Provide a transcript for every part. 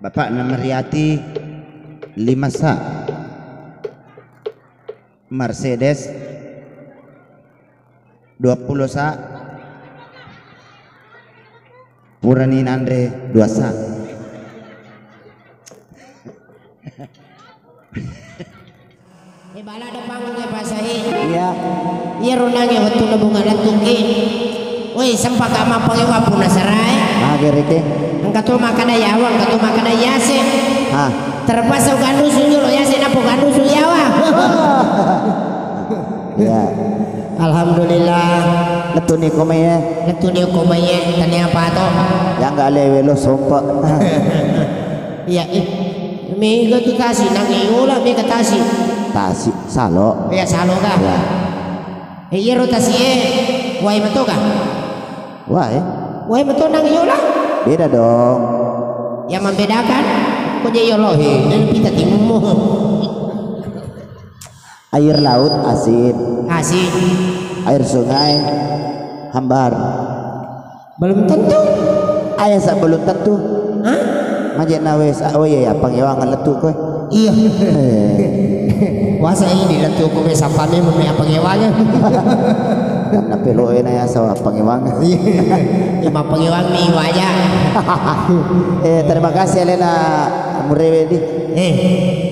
Bapak Namariati 5 sa. Mercedes 20 sa. Purani Andre 2 sa. Bala ada panggung ya pasahi. Iya. Iya runangnya waktu na bunga lantuki. Woi sempak ama pangewa puna sarai. Gereke. Angkatu makan ayawa, angkatu makan ayase. Ah. Terpaksa gandu sunyo lo yase napo gandu sunyawa. Iya. Alhamdulillah. Letuni komeye. Letuni komeye tani apa to? Yang gak lewe lo sompa. Iya. Mega tu tasi nangiyola mega tasi. Tasi salo. Ya salo ka. Ya. Iya ro tasi wai mato ka. Wai mato nangiyola. Beda dong. Yang membedakan kok jadi yolohi dan kita timumu. Air laut asin. Asin. Air sungai hambar. Belum tentu. Ayah sak belum tentu. Hah? Majena wes ya pangewangan letu kowe. Iya. Wasa ini letu ko be sapane me apa ngewanya. Na peloe na ya sa pangewangan. Ima pangewang ni wajah. Terima kasih Elena Murewe di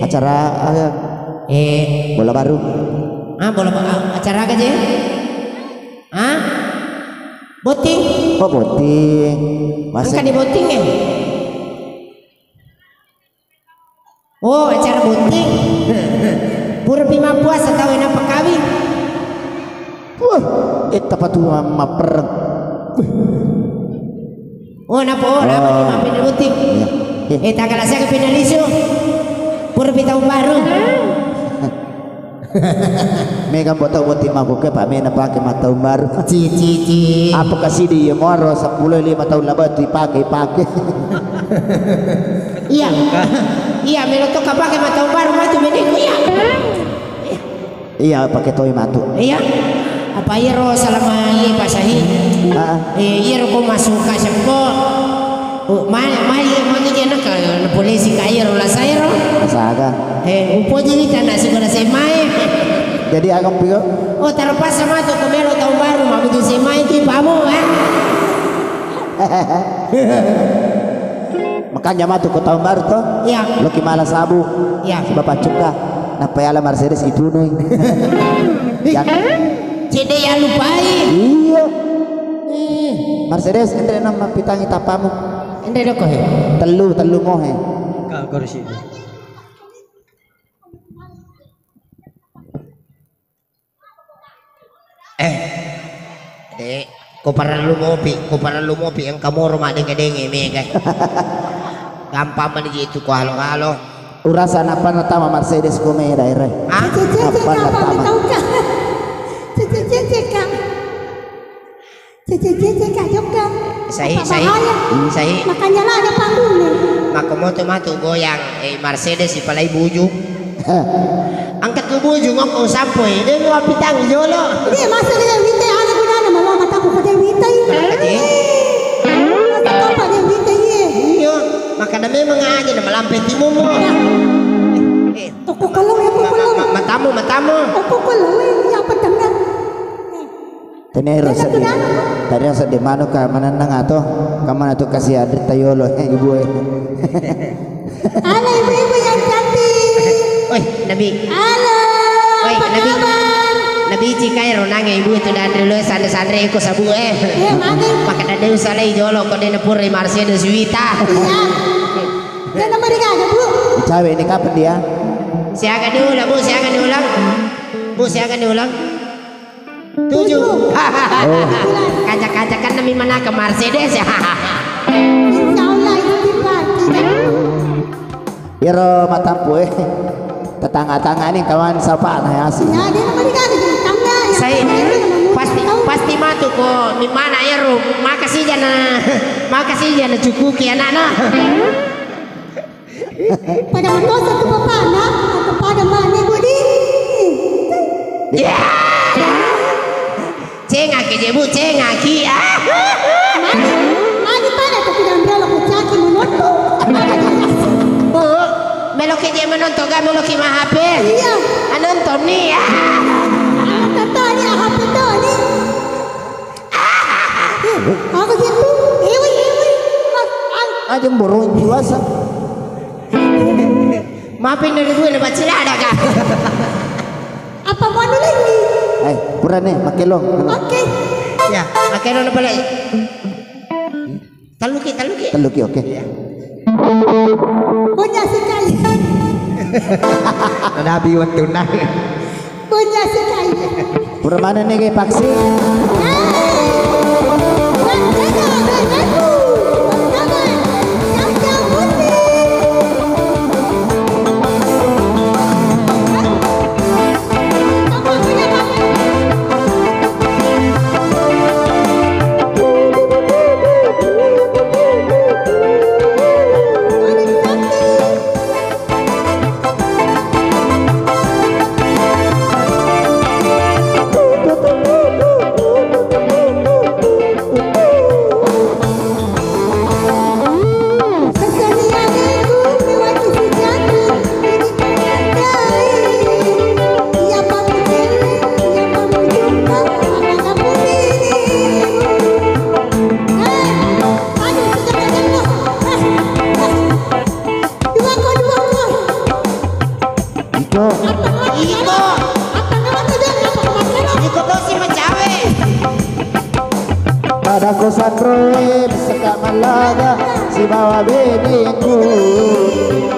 acara bola baru. Bola acara apa je? Boting. Oh boting. Angka di boting Oh acara boting. Pura bima puasa tahu apa kawin. Wah, tepat tuh maper. Napa di boting. Tagala saya ke pinaliso. Pura tahun baru. Mega buat tahu buat tim aku ke Pak Mena pakai mata baru. Cici. Apa kasih dia moro 10-5 tahun lebat dipakai. Iya. Iya, melotok ka pakai mata baru matu meniko ya. Iya, pakai toy matu. Iya. Apa iro selama iya pasahi? Iro ko masuk ka sempo. Mali dia nak polisi ka iro la sairo. Asaga. Upo jadi tanah sigura semai. Jadi agam pigo. Oh, terlepas sama tu kemelo tahun baru mau bikin semai tu pamu Makanya matu ke tahun baru toh. Iya. Lo kimala sabu. Iya. Si Bapak Cuka. Napa ya Mercedes itu nuy. Jadi ya lupai. Iya. Mercedes ente nama pitangi tapamu. Ente doko he. Telu mohe. Kak kursi. Dek, ko para lumopi ang kamoro madeng-deng mega. Gampang man itu ko halo-halo. Urasan apa natama Mercedes ko may daire. Apa natama? Saya. Makanya lah ada panggungnya. Makamoto goyang Mercedes si palay bujung. Angkat ke bujung ako sampoy. Dia mau pitang jolo. Dia masa dia wite ana guna na malo mata ko pada wite. Masa ko pada wite ye. Iyo, maka na may mga aja na malampeti mo. Toko kalau ya pokolo. Matamu. Toko kalau ya pedang na. Tenero tadi yang sedih mano ka mananang ato kamana to kasih adri tayolo ibu Halo ibu-ibu yang cantik. Oi, Nabi. Halo. Oi, Nabi. Kabar? Nabi cikai ronang ibu itu dan dulu sandre ko sabu Maka ada usalai jolo ko den pur Mercedes Wita. Iya. Dan nomor 3 ada, Bu. Cawe ini kapan dia? Siakan diulang, Bu, siakan diulang. 7. Kacak-kacak kan demi mana ke Mercedes ya. Insyaallah istighfar. Iro matampu tetangga-tangga ini kawan sapa na asing. Ya, dia nomor 3 ada tangga. Saya pasti matu ko di mana ya ro makasih jana cukuki anak-anak. Pada mendosa ke bapak nak kepada mana budi. Ya. Cengaki je Bu, cengaki. Mani pada tapi dan bela kucaki menonton. dia menonton kamu lo kima HP. Iya. Nonton nih. Kata ni apa tu ni? Aku gitu. Ewi. Aja borong biasa. Maafin dari gue lebat cilada kak. Apa mau lagi? Pura nih, makelong. Okey. Ya, akhirnya boleh. Taluki. Teluki, oke. Punya sekali. Nabi waktu nah. Punya sekali. Pura mana nih kayak paksi? Pada kosan roe seka malaga si bawa bedengku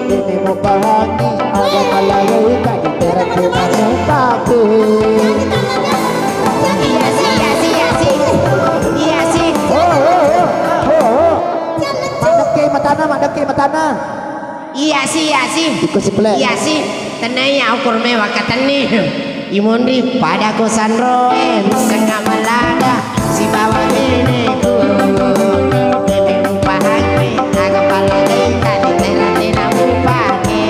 ini mau pahangi ada malaga ika di terak kemana pake Iya sih. Madake matana Iya sih. ikut si pelek Iya sih. Tenaya ukur mewah katanya. Imundi pada kosan roe seka malaga si bawa bedengku ini mau pahangi ada malaga ika di terak kemana pake.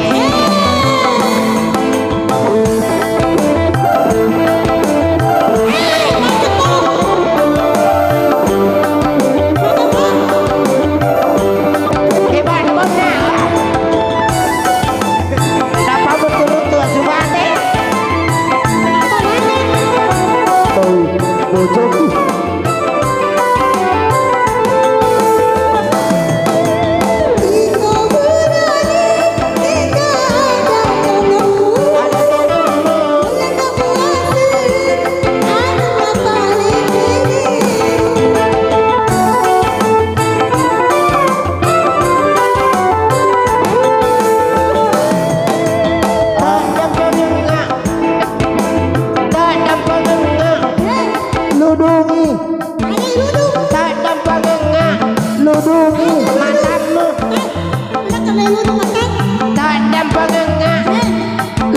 bojoku ludungi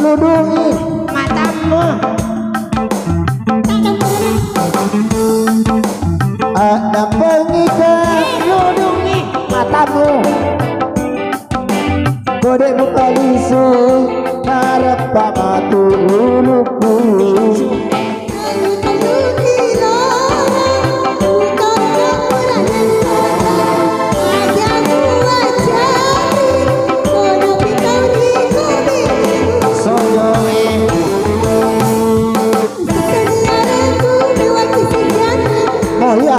ludungi ada pengikat ludungi matamu kode muka lisu harap pamatu uluku oh iya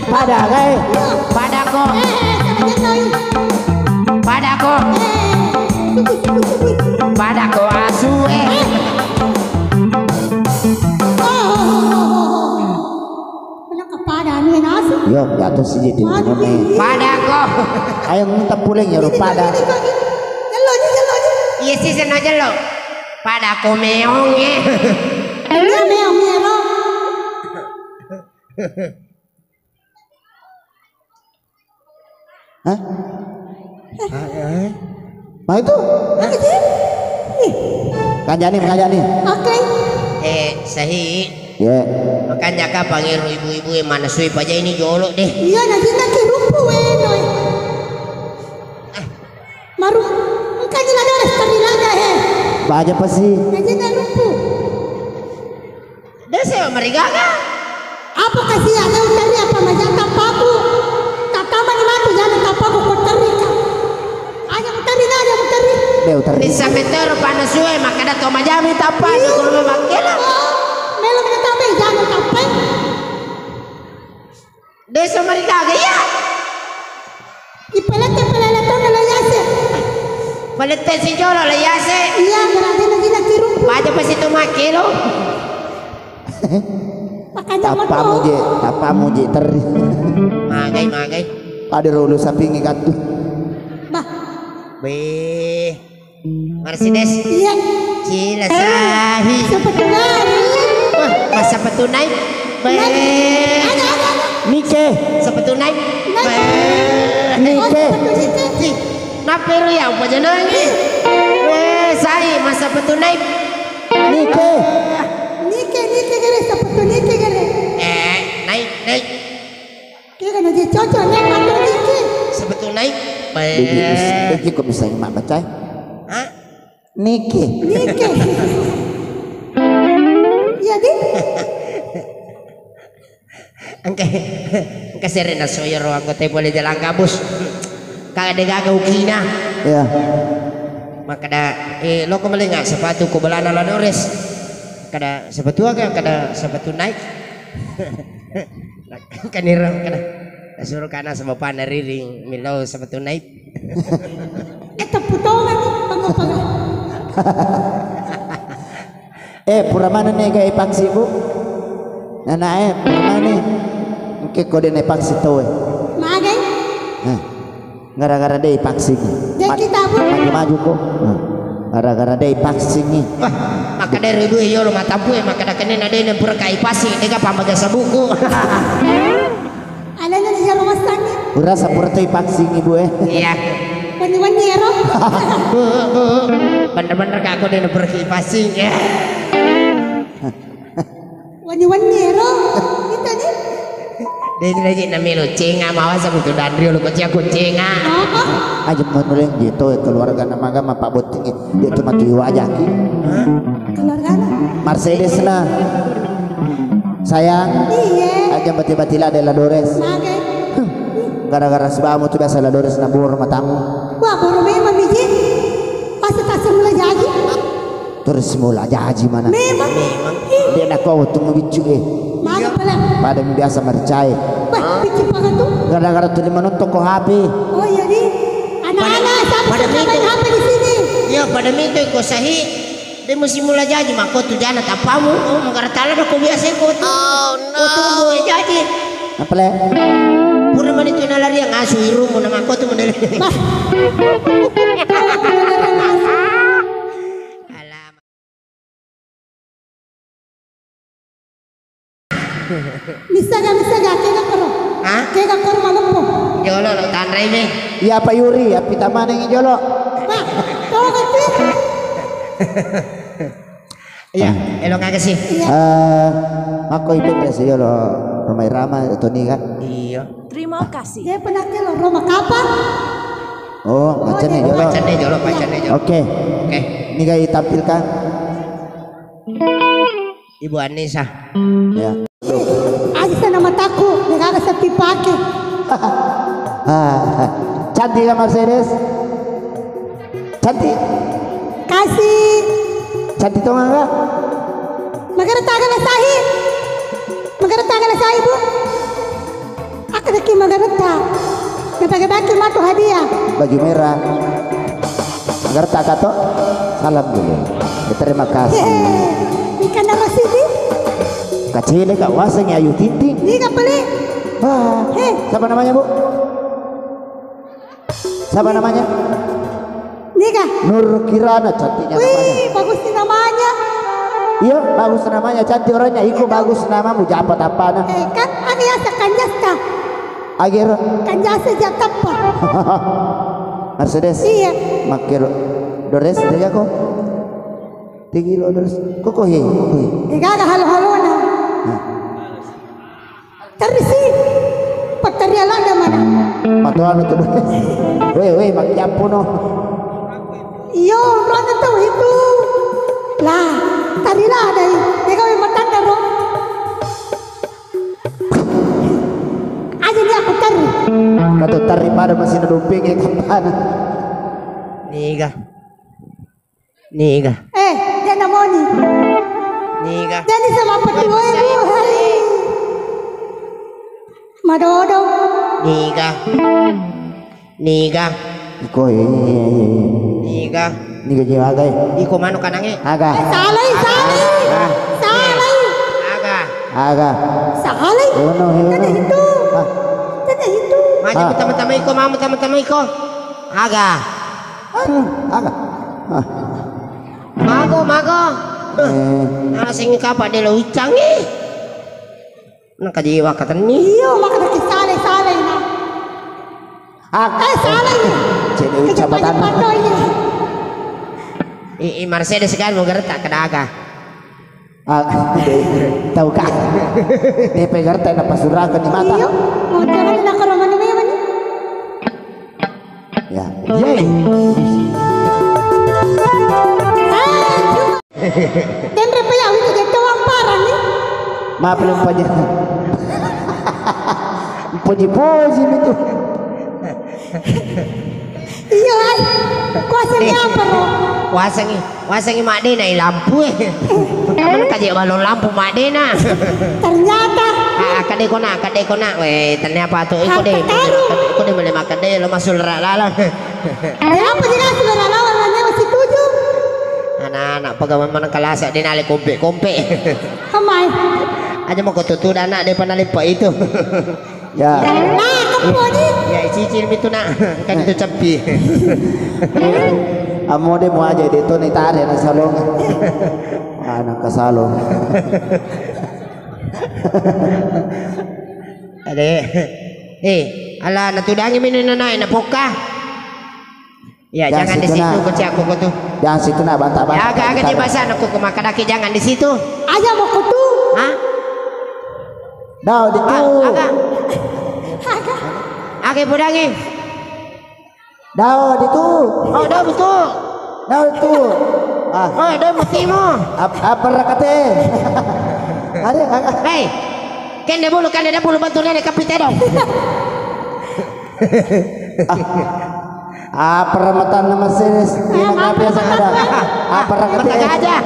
pada kai Padako asu yo jatuh sih di ngone Padako ayo minta pulang ya pada iya sih seno jelo Padako meong hah nah itu kanjani sahih ya makanya kah panggil ibu-ibu yang mana suy aja ini jolok deh Iya, nanti rumpu eno. Maru, engkau ni lada sekali lada Baca apa sih? Jadi na rumpu. Desa marigaga. Apa kasih ada utari apa macam tapaku? Kakama ni matu jangan tapaku kotari ka. Aja utari na aja utari. Utar. Bisa meter panas suwe makada to majami tapa kalau makela. Melo kita tapai jangan tapai. Desa marigaga ya. Ipelete pelele to na layase. Palete si jolo la yase. Iya berarti lagi nak rumpu. Baca pas itu makelo. Makanya motor. Tapamu je teri. Magai. Pada rulu sampingi katu. Bah, Be. Mercedes. iya. Cila sahi. Seperti lari. Wah, masa petunai. Be. Ada. Nike. Sepetunai. Be. Nike. Ci. Naperu ya apa jenenge? Be, sahi masa petunai. Nike. Nike gere seperti nike gere. Naik. Kira nak jadi cocok nak pakai nike. Sepetunai. Be. Begi kok bisa mak baca? Hah? Nike. Nike. Iya di. Angka serena soyoro aku teh boleh jalan kabus. Kagak ada gaga ukina. Ya. Maka da lo kembali nggak sepatu ku belana ladores. Kada sepatu agak kada sepatu naik. Kanirang kada. Suruh kana sama pana riring milo sepatu naik. Eta putongan pangga. Pura mana nih kayak paksi bu? Nana pura mana? Mungkin kode nih paksi tuh. Magai. Gara-gara deh paksi ni. Jadi kita pun. Maju kok. Gara-gara deh paksi ni. Wah, maka dari dulu yo lo mata bue maka da kenen ada yang pura kai pasi deka pamaga sabuku. Alanya di jalan masanya. Pura sapura tuh paksi ni bu Iya. Wani ero. Bener-bener kak aku dengan pura kai pasi. Wani ero. Kita ni. Dia lagi namanya lo cenga mawas aku tuh dandri lo kecil aku cenga. Aja mau noleng gitu keluarga nama gama Pak Boting dia cuma tuh aja ki. Keluarga na. Mercedes na. Sayang. Iya. Aja bati-bati lah adalah Dores. Magai. Gara-gara sebamu tuh biasa lah Dores nabur matamu. Wah baru memang biji. Pasti tak semula jadi. Terus mula aja haji mana? Memang. Dia nak kau tuh ngebicu Magai pala. pada biasa mercai. Wah biji pangan tu. Gara-gara tuh menonton kau HP. Oh iya di. Anak-anak pada sampai minggu. apa di sini? Ya pada mito ko sahi. Dia mesti mula jadi mako tu jana tapamu. Oh mengartala dah ko biasa ko tu. Oh no. Ko tu boleh jadi. Apa le? Pura man itu nalari ang asu irumo na mako tu mandali. Bah. Alam. Misaga kega koro. Ha? Kega koro malumpo. Jolo lo tanrai me. Iya Pak Yuri, api taman yang jolo. Bah. Tahu kan tu? Iya, elok agak sih. Ako ipin sa jolo Romay Rama ito ni kan. Iya. Terima kasih. Dia pernah ke Roma kapan? Oh, macam ni jolo. Pacan deh jolo. Oke. Oke. Ini kayak tampilkan. Ibu Anissa. Ya. Aja sana mataku, nggak sepi pakai. Cantik kan Mercedes? Cantik. Kasih. Cantik tuh enggak? Magara tagala sahi bu. Aku deki magara ta. Nabagi-bagi matu hadiah. Baju merah. Agar tak kato. Salam dulu. Terima kasih. Ikan darah sini. Kacile kak wasanya Ayu Tinting. Ini nggak beli. Siapa namanya bu? Siapa namanya? Nika. Nur Kirana, cantiknya namanya. Wih, bagus nih namanya. Iya, bagus namanya, cantik orangnya. Iku bagus namamu, japat apa nah? Kan ada yang sekanjasta. Akhir Kanjasa jatapa. Mercedes. Iya. Makir Dores dia kok. Tinggi lo Dores. Kok he? Ika halo-halo na. Tersi. Pataria lang naman. Patuan itu. Weh, makiampu no. Iyo, rana to itu. Lah, tari lah dai. Deka may matanda ro. Aja dia aku tari. Kata tari pada masih nudumping kapan. Niga. Dia namoni. Niga. Jadi sama petua ibu. Hai. Madodo. Niga. Iko Niga. ni gaji agai. Iko mano kanange? Aga. Salai. Aga. Salai. Ono. Tanda itu. Tanda itu. Maju tama-tama iko, mama tama-tama iko. Aga. Aga. Mago. Asing ka pa de lo ucang eh. Nakajiwa ka tani. Iyo, makada salai na. Aga. Salai. Jadi ucapan Mercedes kan mau gertak ke daga. Tahu kah? DP gertak na pasurakan di mata. Iyo, mau jalan na karaman naman yaman. Ya. Yay. Dan repaya itu dia tuang parang ni. Maaf belum punya. Puji itu. Iyo ay, kuasa niya apa ro? Wasangi mak na lampu eh. Mana kaji balon lampu mak na. Ternyata. Kade ko na. Weh, ternyata tu iko deh. Iko deh boleh makan deh lo masul lalang. Apa dia sudah lawan mana masih tuju? Anak-anak pegawai mana kelas dia nalik kompe. Amai. Aja mau ketutu anak dia pernah lipat itu. Ya. Lah, kamu ni. Ya cicil itu nak kan itu cepi. Amo de mo aja dito ni tare na salong. Anak ka salong. Ade. Ala natudangi minun na poka. Ya, jangan di situ kecil aku tuh. Jangan situ nak bantah-bantah. Ya, agak di basan aku ke Makadaki jangan di situ. Aja mau kutu. Hah? Dah di tu. Agak budangi. Dah di tu. Oh, dah betul. Dah di tu. Oh, dah mutimu. Apa rakate? Ada kakak. Hei. Kan dia bulu bantu nenek kapiten dong. Apa ramatan nama series? Ini biasa ada. Apa rakate? Mata gajah.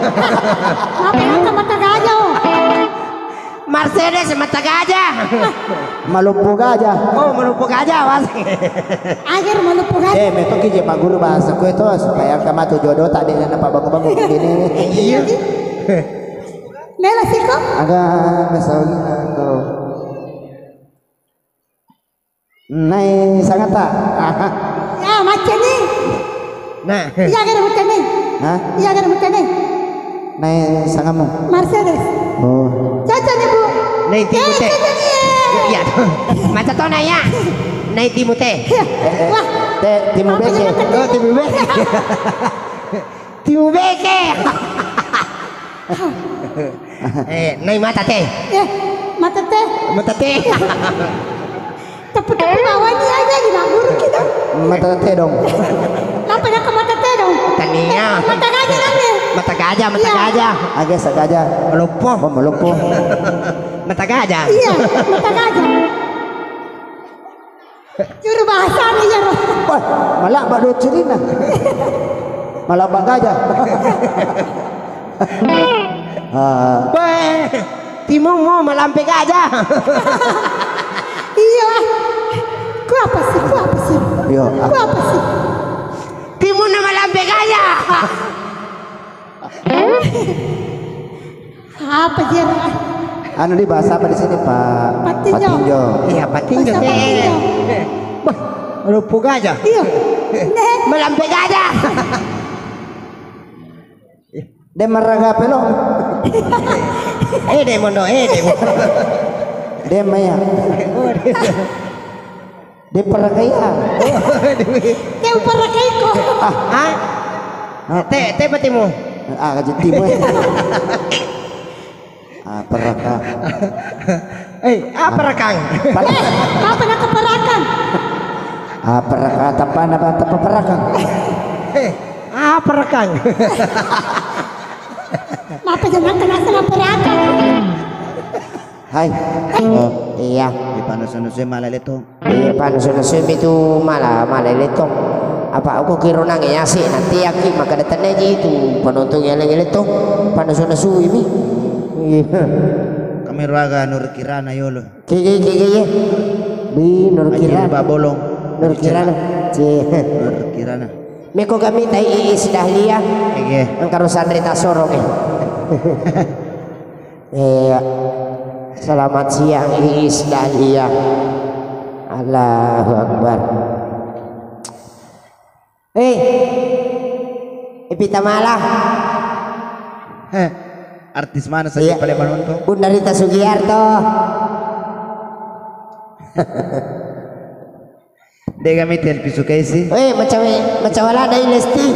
Mata gajah. Mercedes mata gajah. Malumpu gajah. Oh, melumpuh gajah was. Akhir melumpuh gajah. Meto kiji pak guru bahasa kue itu supaya kamu tuh jodoh tadi dan apa bangun begini. Iya. Mela sih kok. Agak misalnya kau. Nai sangat tak. Ya macam ni. Nah. Iya kan macam ni. Hah? Iya kan macam ni. Nai sangatmu. Mercedes. Oh. Caca ni bu. Nai timu teh. Caca ni. Iya. Macam tu naya. Nai timu teh. Wah. Timu beke. Oh, timu beke. Timu beke. Nai mata teh. Mata teh. Mata teh. Tapi kawan ni aja gila buruk kita. Mata teh dong. Kenapa nak ke mata teh dong? Tania. Mata gajah kan ni. Mata gajah. Agak sagaja. Melumpuh. Oh melumpuh. Mata gajah. Iya, mata gajah. Juru bahasa ni ya roh. Wah, malah badut cerina. Malah bagajah. Weh, timu mau melampai gajah. Iya. Ku apa sih? Yo, Ku apa sih? Timu nama melampai gajah. Apa dia? anu di bahasa apa di sini Pak? Patinjo. Iya, patinjo. Bahasa patinjo. Wah, lumpuh gajah. Iya. Nek. Melampai gajah. De meraga pelong. Demo. De maya. De perakaya. Dia perakai ko. Hah? Teh patimu. Ah, kajetimu. Ah, peraka. Apa rekang? Apa nak keperakan? Apa tapan apa perakan? Apa rekang? Apa jangan kena sama perakan? Hai. Oh, Iya. di panas-panas malah itu. Iya panas-panas itu malah letong. Apa aku kira nang ya sih nanti aki maka datang aja itu penonton yang letong panas-panas ini. Iya. Kami raga Nur Kirana yolo. Kiki ya. Bi Nur Kira Kirana. bolong. Nur Kirana. Nur Kirana. Meko kami tai Iis Dahlia. Oke. Angkaro Sandrita Sorong Selamat siang Iis Dahlia. Allahu Akbar. Ipita malah. Artis mana saja paling menonton? Bunda Rita Sugiarto. Dia kami telpi suka isi. Macam wala dari Lesti.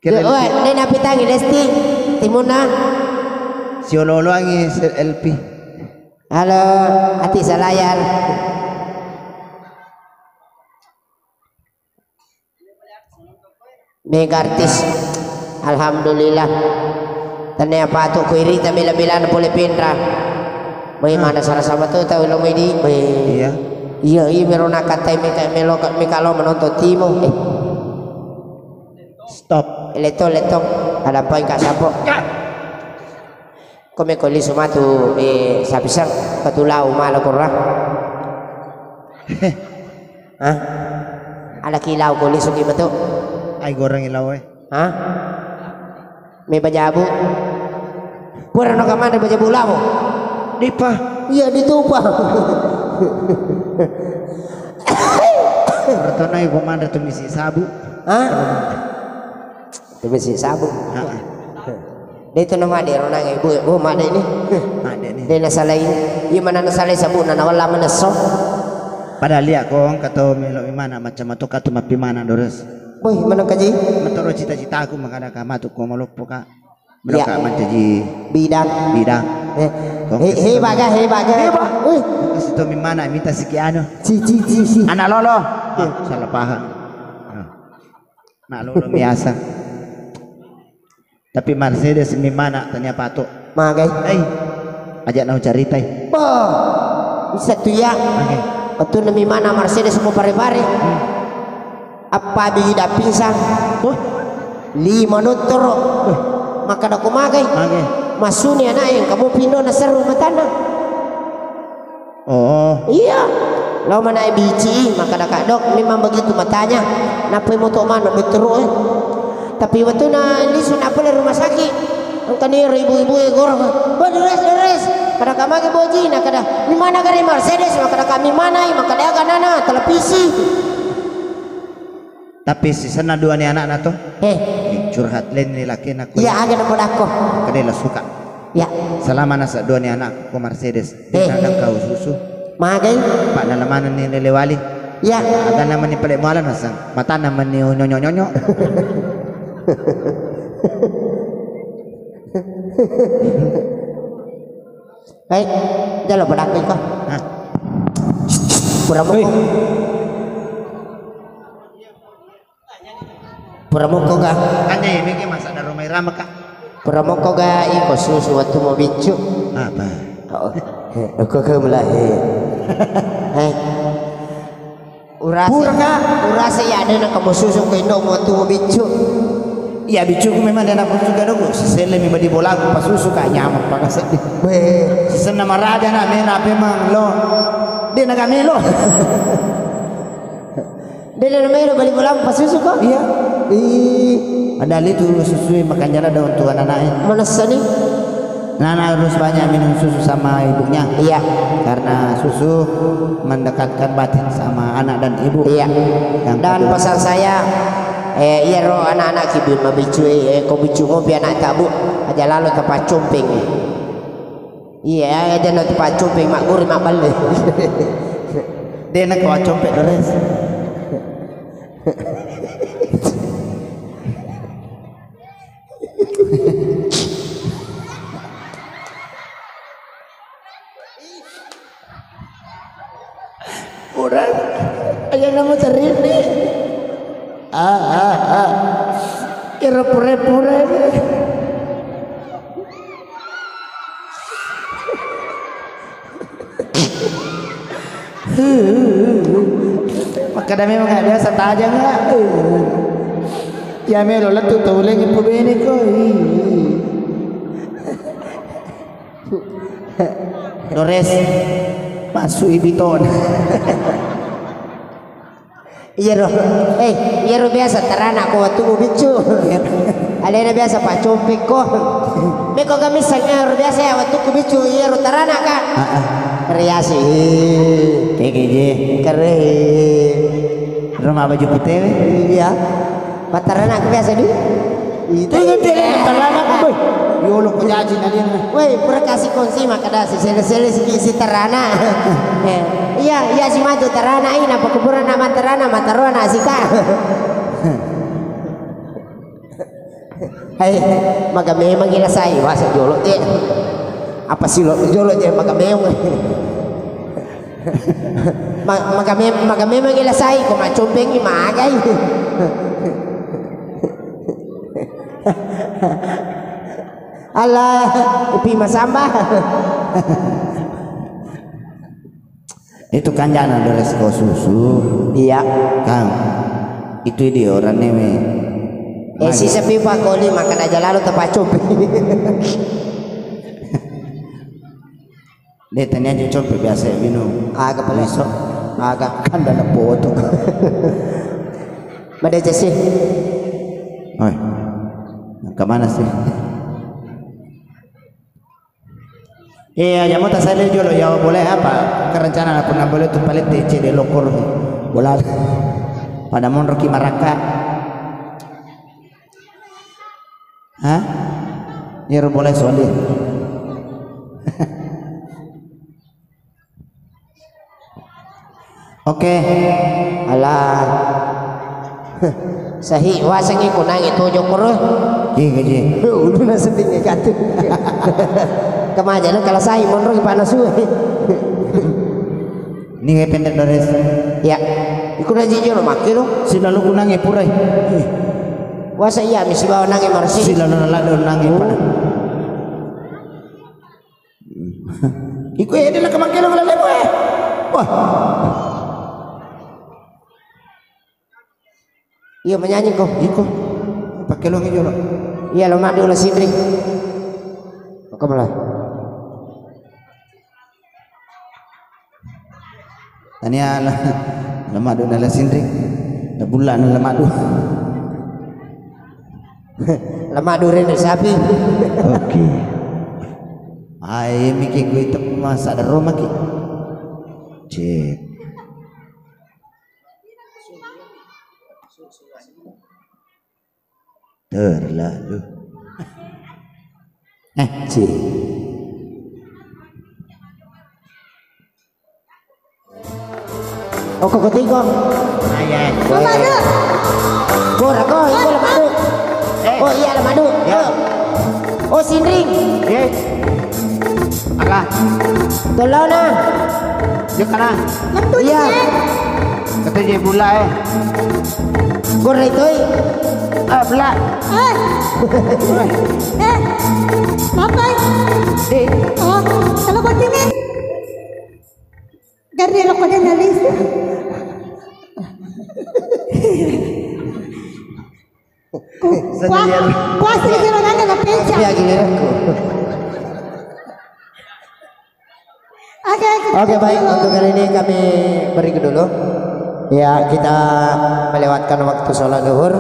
Dia napitangi Lesti. Timuna. Si Olo angi LP. Halo, hati selayar. Mega artis. Alhamdulillah. Tanya apa tu kuiri tapi bila boleh pindah. Bagaimana salah sama tu tahu lo ini? Iya. Iya merona kata kalau menonton timo. Stop. Leto ada apa yang kasapok? Kome koli sumatu sapisang katulau malah kurang. Hah? Ada kilau koli sugi betul? Ay goreng ilaw Hah? May bajabu? Pura no kamanda bajabu lamo? Di pa. Iya ditupa. Berarti na yung komanda tumisi sabu. Hah? Tumisi sabu. Dito naman di ron ang ibu mada ini. Ada nih. Di nasalay. Yung mana nasalay sabu na nawala manaso. Padahal lihat kong kato melo imana macam ato kato mapimana doros. Boy, mana kaji? Matoro cita-cita aku makada ka matuk ko malupo ka. Melo Ya. ka man jadi Bidang. bidang. Hebaga. Uy. Kasi to mimana minta sikiano. Si. Anak lolo. Salah paham. Nak lolo biasa. Tapi Mercedes mimana tanya pato. Magay. Ajak nau cerita. Boh. Bisa tuh ya. Okay. Betul demi mana Mercedes mau pare-pare. Apa bida pingsan? 5 nutur. Maka aku magay. Okay. Masuni anak yang kamu pindo na seru matana. Oh. Iya. Lalu mana biji maka dak dok memang begitu matanya. Napa mau to mana betul Tapi waktu na lisun apa di rumah sakit. Ang kanir ibu-ibu gorong. Deres. Kada kami ke boji na kada. Di mana kari Mercedes maka kami mana maka dia kanana televisi. Tapi si sana dua ni anak na to. Curhat lain ni laki nak. Iya aga na po ako. Kadela suka. Ya. Selama nasa dua ni anak ko Mercedes. Dinadang kau susu. Magay. Pak nalamanan ni lelewali. Ya. Aga naman ni pala malan nasang. Mata naman ni nyonyo. Baik, jalan bedak ko. Hah? Pura mo ko ga. Kanya ini ke masa ada rumah irama kak. Pura mo ko ga iko susu waktu mo bicu. Apa? Ako ka mulahi. Urasa ya ada na kamu susu ko indo mo waktu mo bicu. Iya bicu ko memang dia nak suka dong. Sesele memang di bola pas susu kak nyaman pak kasih. Sesena marada na mena memang lo. Dia nak kami lo. Dia na mero bali bola pas susu ko. Iya. Padahal itu susu makanya ada untuk anak-anaknya. Mana sani? Nana harus banyak minum susu sama ibunya. Iya. Karena susu mendekatkan batin sama anak dan ibu. Iya. Yang Dan kedua, pesan saya iya roh anak-anak kibin mabicu ko bicu mo pi anak tabu aja lalu tempat cumping. Iya aja lalu tempat cumping mak guri mak balik. dia nak kawan compet dores. mau cari ini. Kira pura-pura. Maka dah memang nggak biasa taja nggak. Ya melo lah tu tahu lagi pembeni koi. Dores masuk ibiton. Iya roh, iya roh biasa terana ko waktu bicu. Alena biasa pak compek ko. Beko kami sangar biasa ya waktu bicu iya roh terana kan. Riasi, TGJ, keren. Rumah baju putih. Iya, pak terana biasa di. Itu terana ko boy. Yolo ko jaji nali. Woi, pura kasih kongsi maka dah sele si terana. Iya si maju terana ini apa kuburan nama terana matarona sika. Hai, maka memang gila saya wasa jolo deh. Apa sih lo jolo deh maka memang. Maka memang gila saya kok macompeng ni magai. Allah, upi masamba. Itu kan jangan ada resko susu. Iya, Kang. Itu dia orang neme. si sepi pak koli makan aja lalu tepat coba. Dia tanya aja coba biasa minum. Agak pelesok, agak Kan dalam potong. Mada sih. Oi. Kemana sih? Iya, ya mau tak saya jual ya boleh apa? Kerencana aku nak boleh tu paling TC de lokor bola. Pada mon Rocky Maraka. Hah? Ya boleh soalnya. Oke. Alah. Sahi wasangi kunang itu jokor. Iya, iya. Udah nasi tinggi katu. Kemajan kalau saya monro panas suwe. Ini kayak pendek Dores. Ya, ikut aja lo makin lo. Sila lu kunangi purai. Wasa iya misi bawa nangi marsi. Sila lu nangi pada. Iku ya dia nak kemakin lo ngelale gue. Wah. Iya menyanyi kok. Iku. Pakai lo ngejo lo. Iya lo madu lo sindring. Kok malah. Tania lah, lemadu nala sindring, bulan lemadu. Lemadu rene sapi. Oke. Ay mikir gue itu masa ada rumah ki. Cek. Terlalu. Cek. Oh kok ketiga. Ayah. Madu. Gora go, itu lemadu. Oh iya lemadu. Ya. Oh sindring. Yes. Alah. Tolong nah. Dia kana. Mantu Iya. je. Kata dia bula Gora itu. Bula. Papai. Oh, kalau kau tinggal. Gari lo kau dah nalis. Kuas ni kira nana na penca. Iya giliranku. Oke baik untuk kali ini kami beri dulu. Ya kita melewatkan waktu sholat zuhur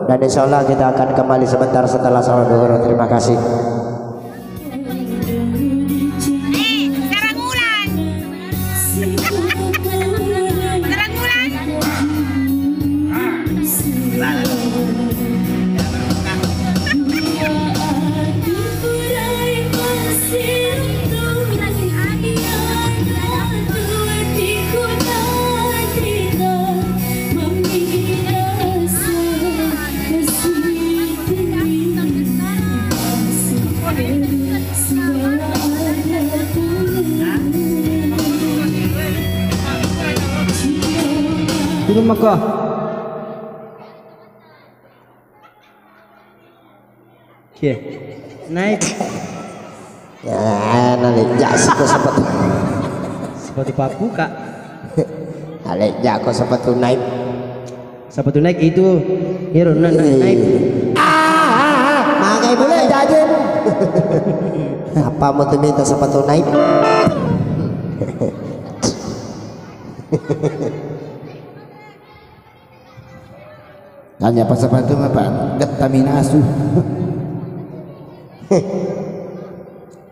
dan insya Allah kita akan kembali sebentar setelah sholat zuhur. Terima kasih. Sarang ulan. Sarang ulan. Turun maka. Oke. Naik. Ya, nalejak siku sepatu. Sepatu paku kak. Nalejak kau sepatu naik. Sepatu naik itu. Hero naik. Makai boleh jajan. Apa mau tuh minta sepatu naik? Tanya apa sepatu apa? Getaminasu.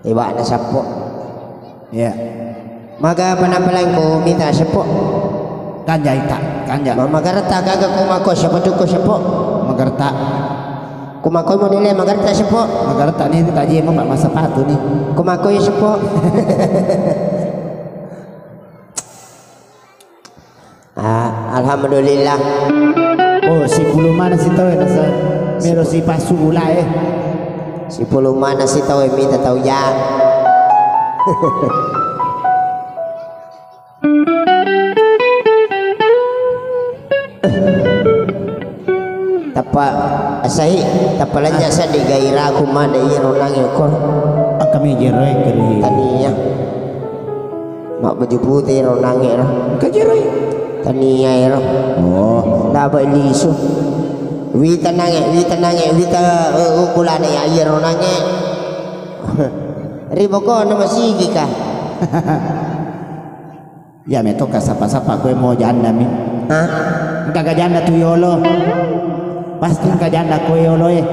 Iba ada sapok. Ya. Maka penampalan ko minta sapok. Kanja ita, kanja. Magarta kagak kumako sepatu ko sapok. Magarta. Kumako mo nilai magarta sapok. Magarta ni tadi mo pak masa sepatu nih. Kumako yung sapok. Alhamdulillah. Oh, si bulu mana si tahu nasa mero si pasu gula Si puluh mana sih tahu minta tahu ya. Tapa asahi tapalanya sa di gaira kumada iro nang yukor. kami jeroy keri. Taniya. Mak baju putih iro nang iro. Kajeroy. Taniya iro. Oh, Laba liso. Wita ukulane ya iro nange. Ribo ko na masigi ka. ya me toka sapa-sapa gue mau janda mi. Hah? Kagak janda tuh yolo. Pasti kagak janda kue yolo ya.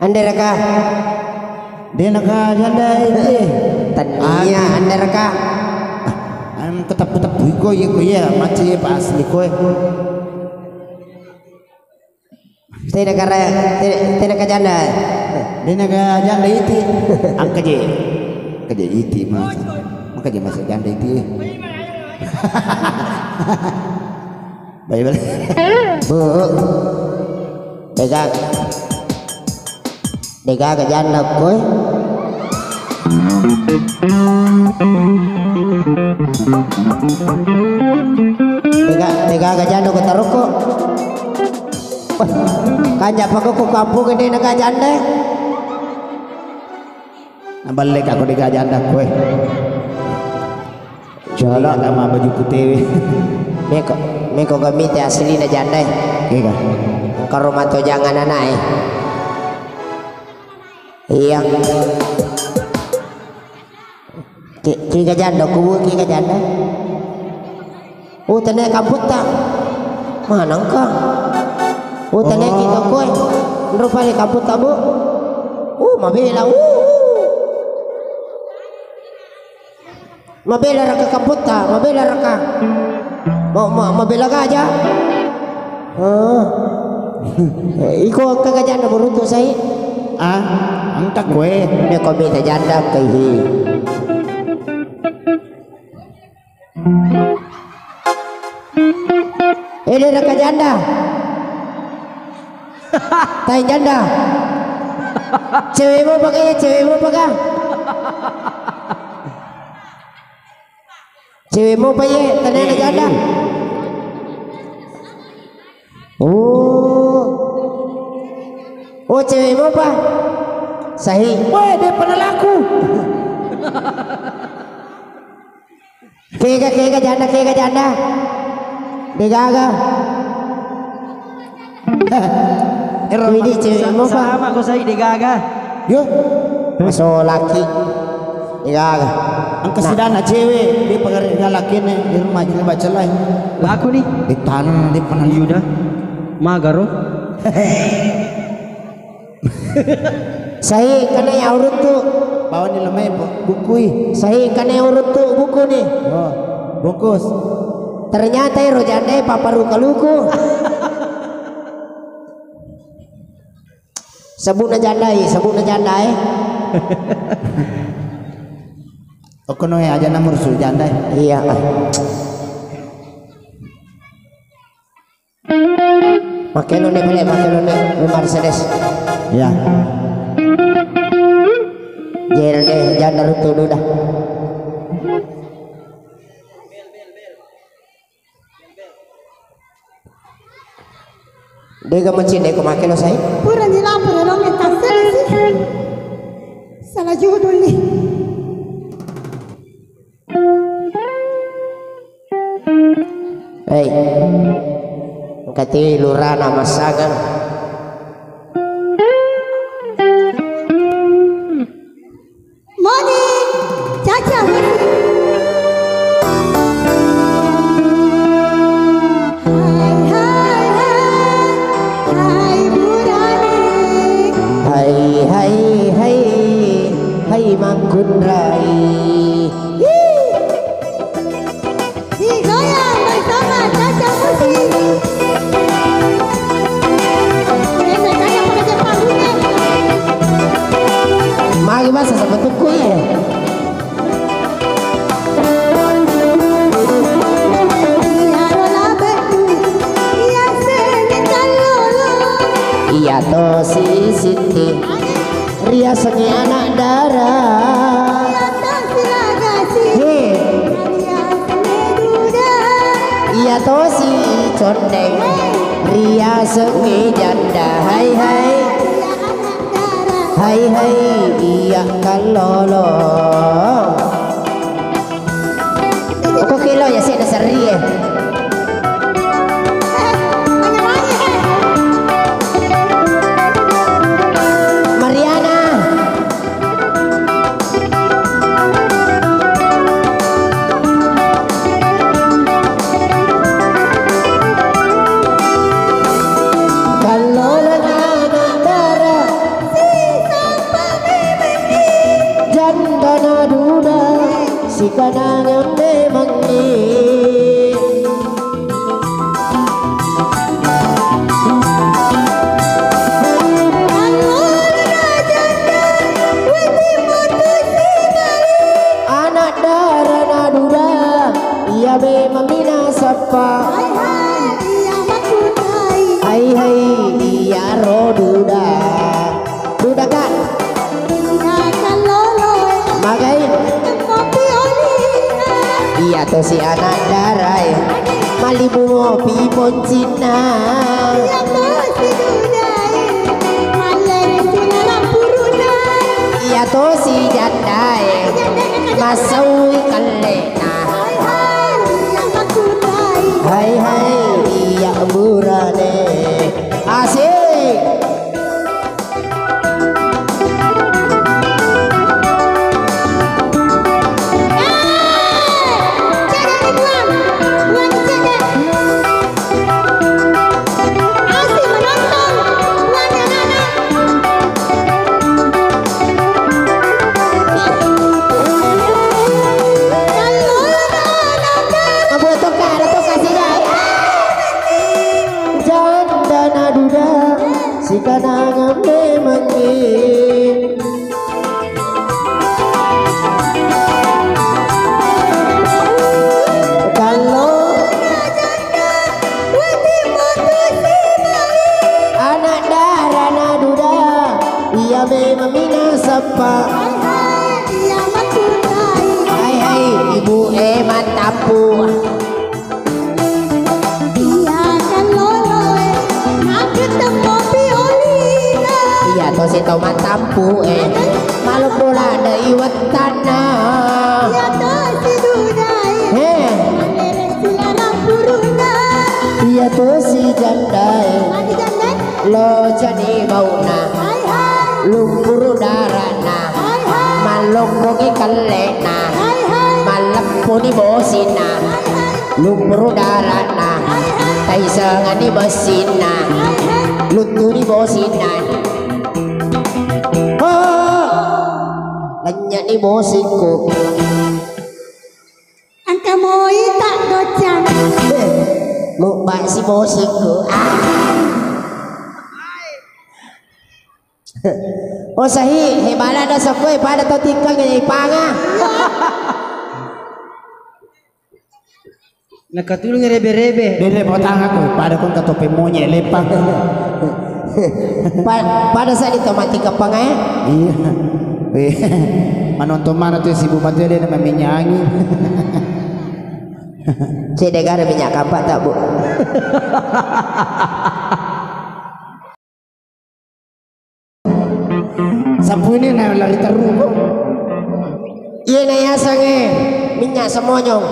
Ande raka. Dia nak janda itu. Taniya ande raka. Am ketap-ketap ko ya macam pas asli kue. Tidak kajanda. Dia nak janda itu. Ang kaje itu mas. Maka je masuk janda itu. Baik. Bu. Dega kajanda koy. Dega kajanda ko taroko. Kanya pa ko kampung ini na kajanda. Nabalik aku di janda kue. Jala sama baju putih. Meko gamit asli na janda. Iya. Karumato jangan anak iya. Kika janda kubu kika janda. Tanya kamput tak? Mana engkau? Tanya kita kue. Rupanya kamput tak bu? Mabela. Mabela raka kamput tak? Mabela raka. Mabela ka aja. Iko ang kagajanda burunto say. Ang kue. May komita janda kay Ini raka janda. Tay janda. Cewek mo pa kaya? Cewek mo pa ye? Tanay na janda. Cewek mo pa? Sahi. Weh, dia pernah laku. Kaya janda. Degaga. Ini cewek mo pa? Sama ko sa Idegaga. Yo, Masuk laki. Degaga. ang kasidana cewek dia pengen laki nih di rumah jadi baca lain. Aku nih. Di tanah dia pernah Yuda. Magaro. Sahi kana yang urut tu. bawa ni lemai bukui. Sahi kana yang urut tu buku ni. Oh, bungkus. Ternyata iro janda paparu kaluku. Sebut na janda. Okono ya aja nomor sul janda. Iya. Makelo ni Mercedes. Ya. Jer deh, jangan rutu dulu dah. Dia mencin deh kemakai lo saya. Pura di lapor ya long yang sih. Salah judul nih. Hei, kati lurana masagan. Moni, Caca. Hai mangkun rai. Digoyang bersama Caca Musik. Caca pakai Jepang ini. Mari bahasa sebetul kue. Iya to si Siti Ria sengi anak darah. Iya to si Condeng Ria sengi janda. Hai hai hai hai iya kalolo. Kok kilo ya sih dasar ria. Kanangan memang ni anak darah naduda ia memang minasapa. Hai hai iya roduda duda kan magai. Iya to si anak darai Malibu ngopi poncina. Iya to si jandai Masawi kalena. Hai hai iya burane asik. Si kanangan memang ni kalau anak darah naduda ia memang minasapa. Hai hai ibu mantapu. Iya to si toman tampu malu bola dari watana. Iya to si jandai lo jadi bauna lumpur darana malongkongi kalena malapuni bosina lumpur darana taisangani bosina lutuni bosina. Lanya ni musikku angka moi tak docan lupa si musikku. Oh sahi hebala dah sokoi pada tau tingkang ni panga. Nakatulong rebe-rebe. Dele potang aku pada kon katope monye lepang. Pada saat itu mati kepang Iya. Menonton mana tuh si Bupati dia nama minyak angin. Cik negara minyak kapak tak bu? Sapu ini nak lari teruk. Iya na ya sange minyak semonyong.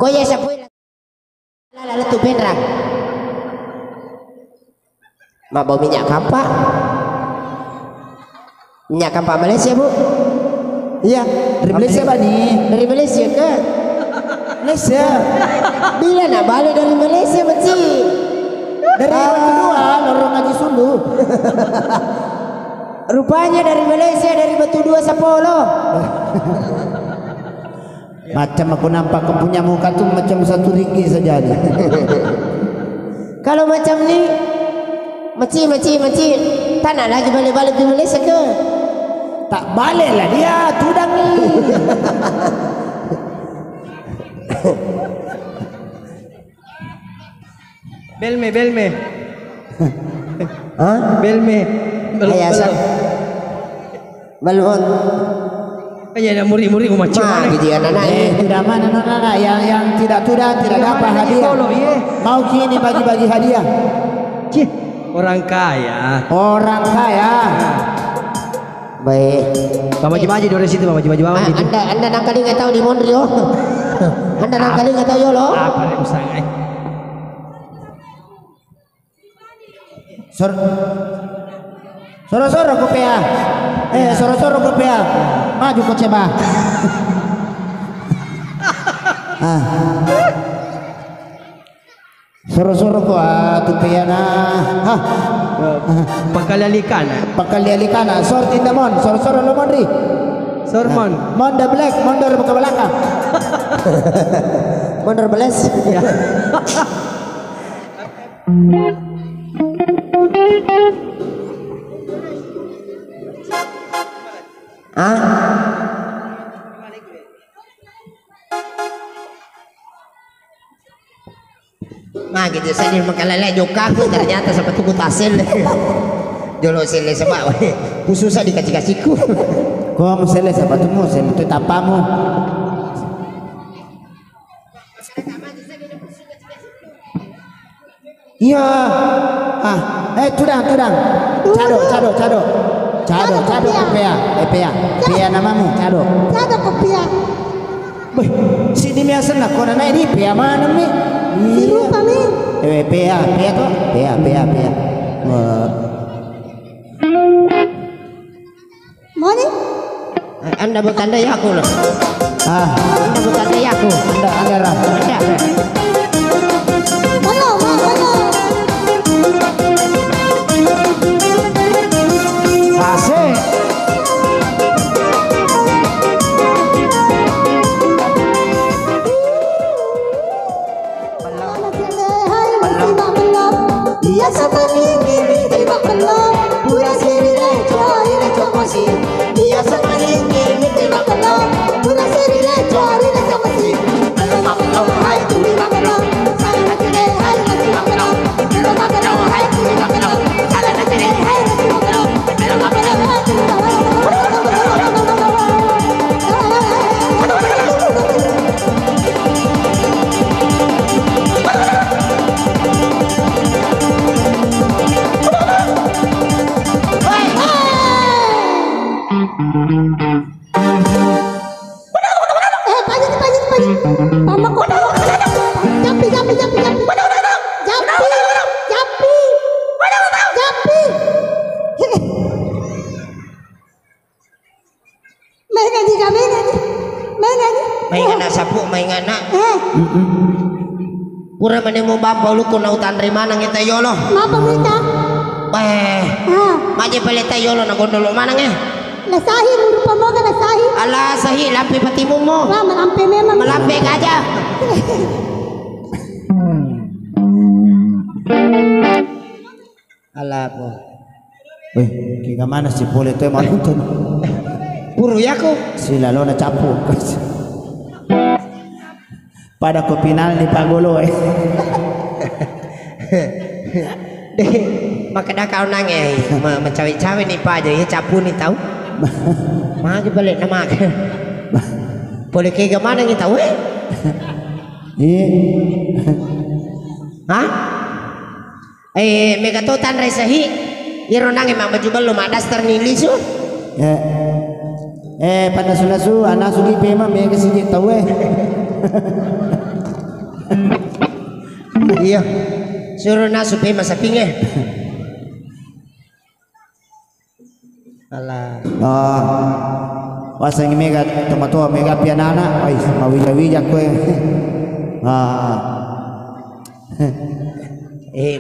Kau ya sapu lalu tu benrang. Mak bau minyak kapak. Minyak kapak Malaysia bu? Iya, dari Malaysia bani. Dari Malaysia ke? Malaysia. Bila nak balik dari Malaysia macam? Dari yang kedua, lorong Haji Sulu. Rupanya dari Malaysia, dari Batu Dua Sapolo. Macam aku nampak kau punya muka tu macam satu ringgit saja ni. Kalau macam ni, macam, tak nak lagi balik-balik di Malaysia ke? Tak balik lah dia, tudang ni. Belme. Hah? Belme. Ayasan. Balon. Kayaknya ada muri-muri macam mana? Gitu ya anak Tidak mana nana yang tidak tudang tidak dapat hadiah. Mau kini bagi-bagi hadiah. Cih, orang kaya. Orang kaya. Baik. Mama Jimaji dari situ, Mama Jimaji bawah gitu. Anda nangkali nggak tahu di Montreal. Anda nangkali nggak tahu yolo. Apa nih usaha? Soro-soro kopea. Soro-soro kopea. Maju kau coba. Soro-soro ko tupea na. Pakalialikan. Sorti namon. Soro-soro lo mondri. Sormon. Monda black, mondor ke belakang. Mondor beles. Ya. Mah gitu saya makalala joka aku ternyata sampai tuku tasil. Jolo sele sebab khususnya dikasih-kasihku. Kau mau sele sepatumu, sele itu tapamu. Iya. Tudang. Cado kopea namamu, Cado. Cado kopea. Wih, sini biasa nak kau nana ini pea mana mi? Si rupa mi. Pea tu, pea. Mana? Anda bertanda ya aku loh. Anda bertanda ya aku. Anda rah. Mana? Asik. Dia sepeninggi terima kelop, pura siri leco, leco kosi. Dia sepeninggi terima kelop, pura siri leco, leco kosi. Makelop, hai tuli makelop, salah nak cere, hai nasi makelop. Tuli makelop, hai tuli makelop, salah nak cere, hai nasi makelop. Tuli makelop, hai tuli makelop. Pura menemu bapak lu kuna utan mana ngita yolo. Mapa ngita? Maje peleta yolo na gondolo mana nge? Nasahi rupa mo ka nasahi. Ala sahi lampi patimu mo. Malampe memang. Melampe aja. Ala po. Wih, kira mana si pole tu mau nonton? Puru ya ko. Sila lo na capu. Pada ko final ni Pagolo Maka dah kau nangis, mencawi-cawi ni pa aja ya capu ni tahu. Magi balik na magi. Boleh kayak gimana kita weh? Hah? Megatutan resahi. Iro nang emang baju belum ada ternilis su. Pada sulasu anak sugi pema mega sini tahu Iya. Suruh nasu pema sapinge. Alah. Wasang mega tomato mega pianana, ay mawija-wija ko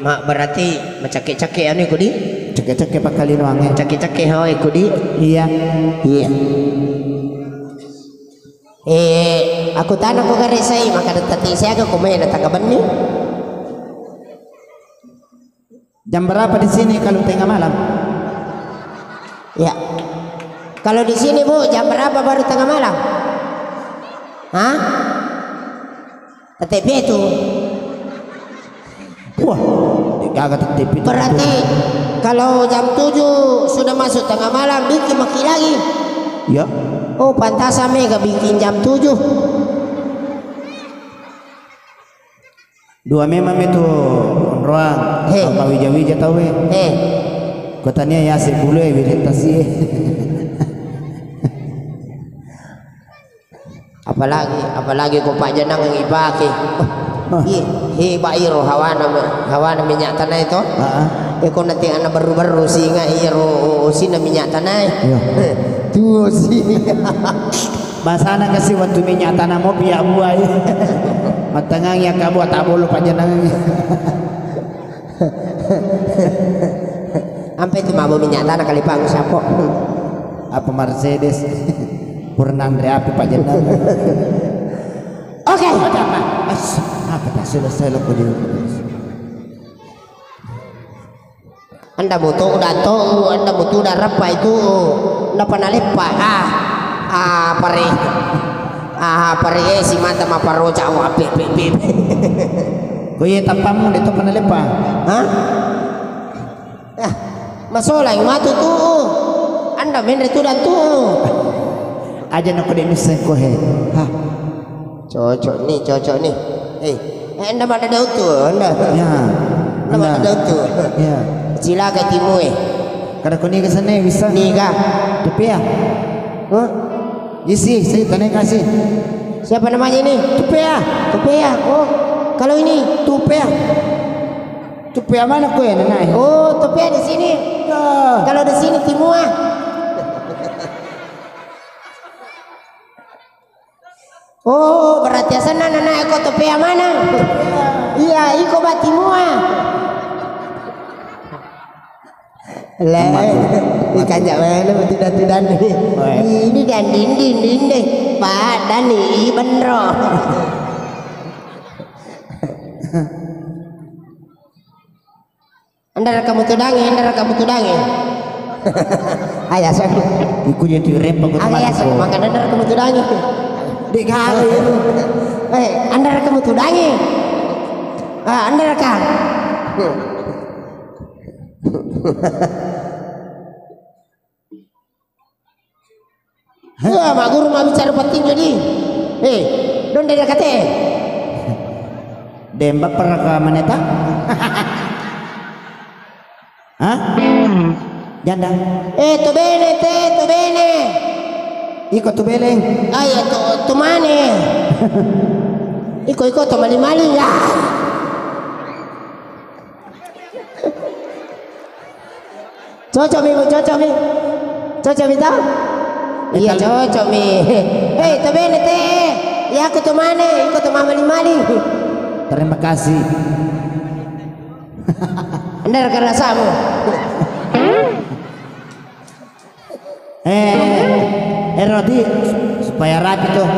Mak berarti macake-cake anu ikudi? Cake-cake pakali nuangnya. Cake-cake ho ikudi? Iya. Iya. Aku tanah ko gari say maka tati saya ko kumain na tagaban ni. Jam berapa di sini kalau tengah malam? Ya. Kalau di sini Bu, jam berapa baru tengah malam? Hah? TTP itu. Wah, agak TTP. Berarti kalau jam 7 sudah masuk tengah malam bikin maki lagi. Ya. Oh, pantas mega bikin jam 7. Dua memang itu ruang. Apa wija-wija tahu Kotanya ya sebulu vegetasi. apalagi ko Pak Janang yang ipake. Bairo hawana minyak tanah itu. Ko nanti anak baru-baru singa iro sina minyak tanah. Tuh sini. Basana kasih waktu minyak tanah mau biak buai. Matangang ya kamu tak boleh Pak Janang. Sampai itu mau minyak tanah kali Pak siapa? Apa Mercedes? Purnandre api Pak Janang. Oke. Apa tak selesai lo kau Anda butuh udah tahu, Anda butuh udah apa itu? Anda pernah lepa? Pare si mata maparo cawa pe. Kau ye tapamu itu pernah lepa? Hah? Masalah yang matu tuh. Anda main itu dan tuh. Aja nak kau demisen kau he. Cocok nih. Anda mana daun tuh? Anda. Ya. Anda mana daun tuh? Ya. Sila ke timu Kada kau ni ke sana bisa. Niga. Tapi ya. Isi, saya tanya kasih. Siapa namanya ini? Tupea. Oh, kalau ini Tupea. Tupea mana kau ya nana? Oh, Tupea di sini. Ya. Kalau di sini Timua. Oh, berarti sana nana aku Tupea mana? Iya, iko ba Timua. Lah, ikan jangan tidak nih. Ini dan dinding deh. Badan nih benro. Anda kamu tudangi. Ayah saya. Iku jadi rem aku Ayah saya makan anda kamu tudangi. Dek kali. Anda kamu tudangi. Anda rekam. Ya, mak guru mah bicara penting jadi. Don dari kate. Dembak pernah ke maneta? Hah? Janda. Tu bene. Iko tu beleng. Ay, tu mane. Iko tu mali ya. Cocok mi tahu? Iya cocok mi. Tu bene te. Ya aku tu mane, iko tu mali. Terima kasih. Anda rasamu. Rodi supaya rapi tuh.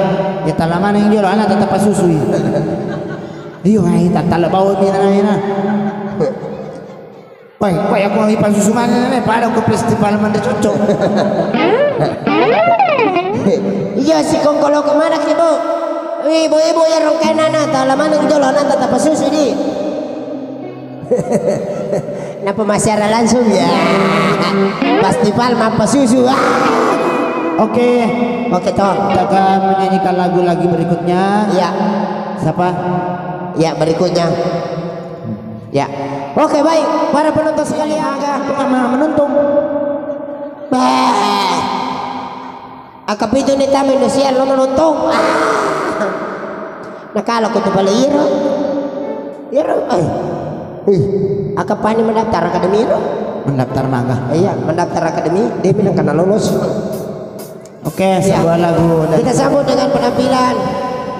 Ya talaman yang jual anak tetap susui. Iyo ngai tatala bawa mina. Kau aku lagi susu mana nih? Pada aku festival mana cocok. Iya si kongkolo kemana sih bu? Ibu ya rongkai nana talaman yang jual anak tetap susu di. Kenapa masih ada langsung ya? Festival mampa susu. Oke, toh. kita akan menyanyikan lagu lagi berikutnya. Iya. Siapa? Ya berikutnya. Ya. Oke baik, para penonton sekalian. Pertama menonton. Akap itu ni tamu Indonesia lo menonton. Nakala ko to pala iro. Akap pani mendaftar akademi iro. Mendaftar mangga. Iya, mendaftar akademi, dia bilang karena lulus. Oke, sebuah lagu. Kita sambut dengan penampilan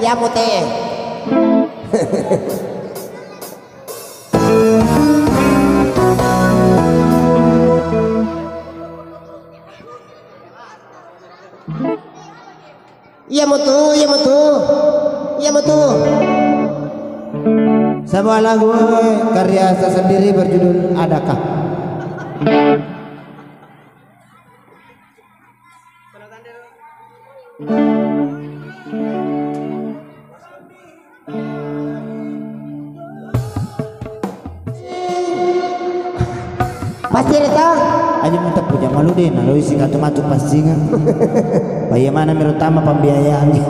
Yamute. Yamutu. Sebuah lagu karya saya sendiri berjudul Adakah. Pasti itu. Aja minta puja malu deh, lalu isi katu macuk pasti nggak. Bagaimana terutama pembiayaannya.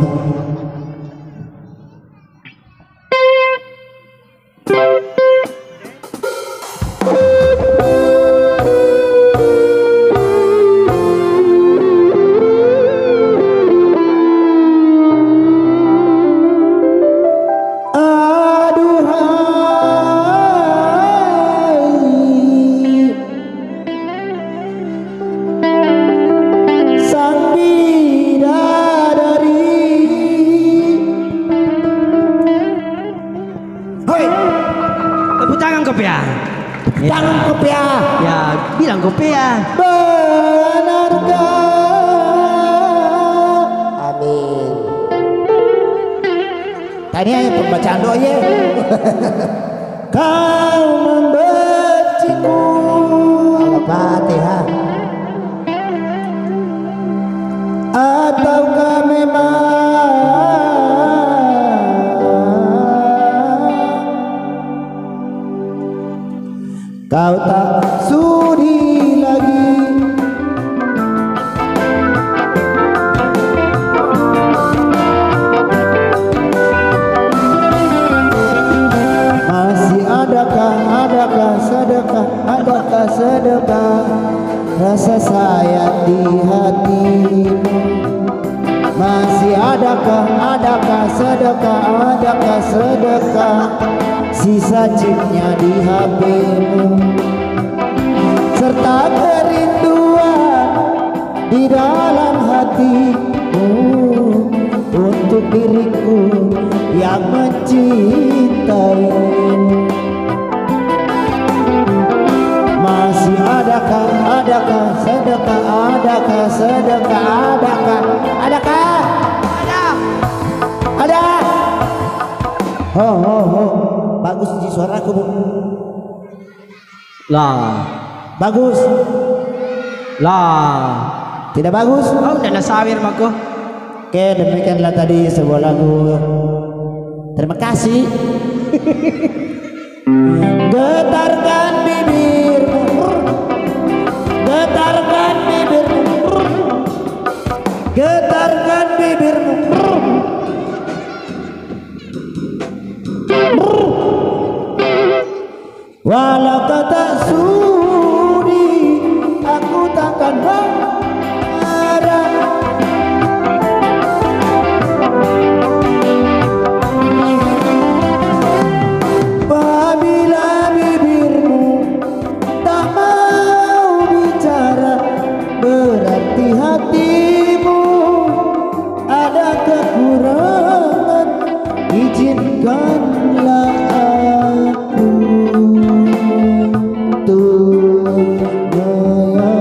Tangan kopiah. Ya, bilang kopiah. Benarkah? Amin. Tadi aja pembacaan doa ya. Kau membenciku. Al-Fatihah. Ataukah memang kau tak sudi lagi masih adakah sedekah rasa sayang di hatimu masih adakah sedekah sisa chipnya di HP-mu serta kerinduan di dalam hatimu untuk diriku yang mencintaimu masih adakah sedekah ada ho bagus di suaraku bu Lah. bagus Lah. tidak bagus. Oh, udah nasawir mako. Oke, demikianlah tadi sebuah lagu. Terima kasih. Getarkan bibirmu, getarkan bibirmu, getarkan bibirmu. Walau kata sudi, aku takkan marah. Apabila bibirmu tak mau bicara, berarti hatimu ada kekurangan. Izinkanlah aku untuk meyakinkan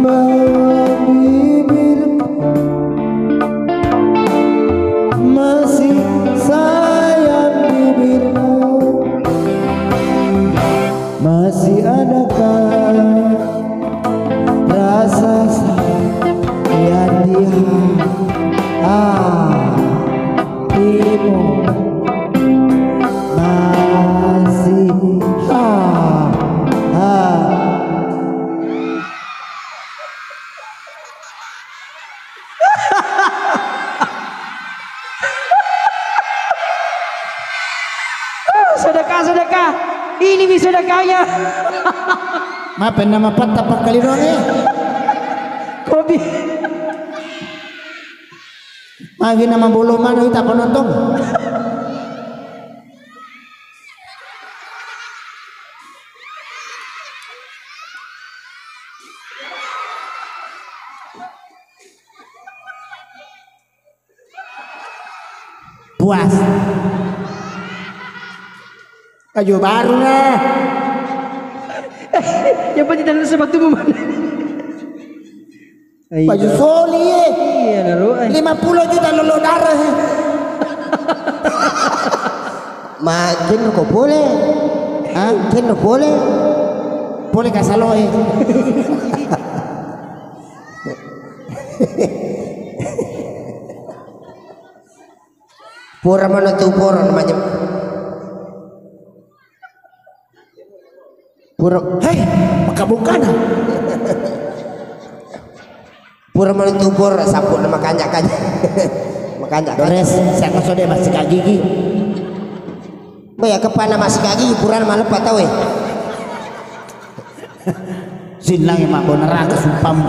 bahwa bibirmu masih sayang bibirmu masih adakah rasa sayang di hati sedekah. Ini bisa sedekahnya. Maafin nama patah pak kali dong Kopi. Maafin nama bulu mana kita penonton. Puas. Baju baru lah. Yang penting tanah sebab tubuh mana? Baju soli Iya naruh. 50 juta lolo darah. Makin kok boleh. Hah? Makin boleh. Boleh kasaloe. Pura mana tuh pura namanya? Pura. Hei, maka bukan. Pura mana tuh pura sapu nama kanjak. Makanya Dores, saya kasih dia masih kaki gigi. Baya kepana masih kaki pura malah patah weh. Sinlang emak bonera kesumpam.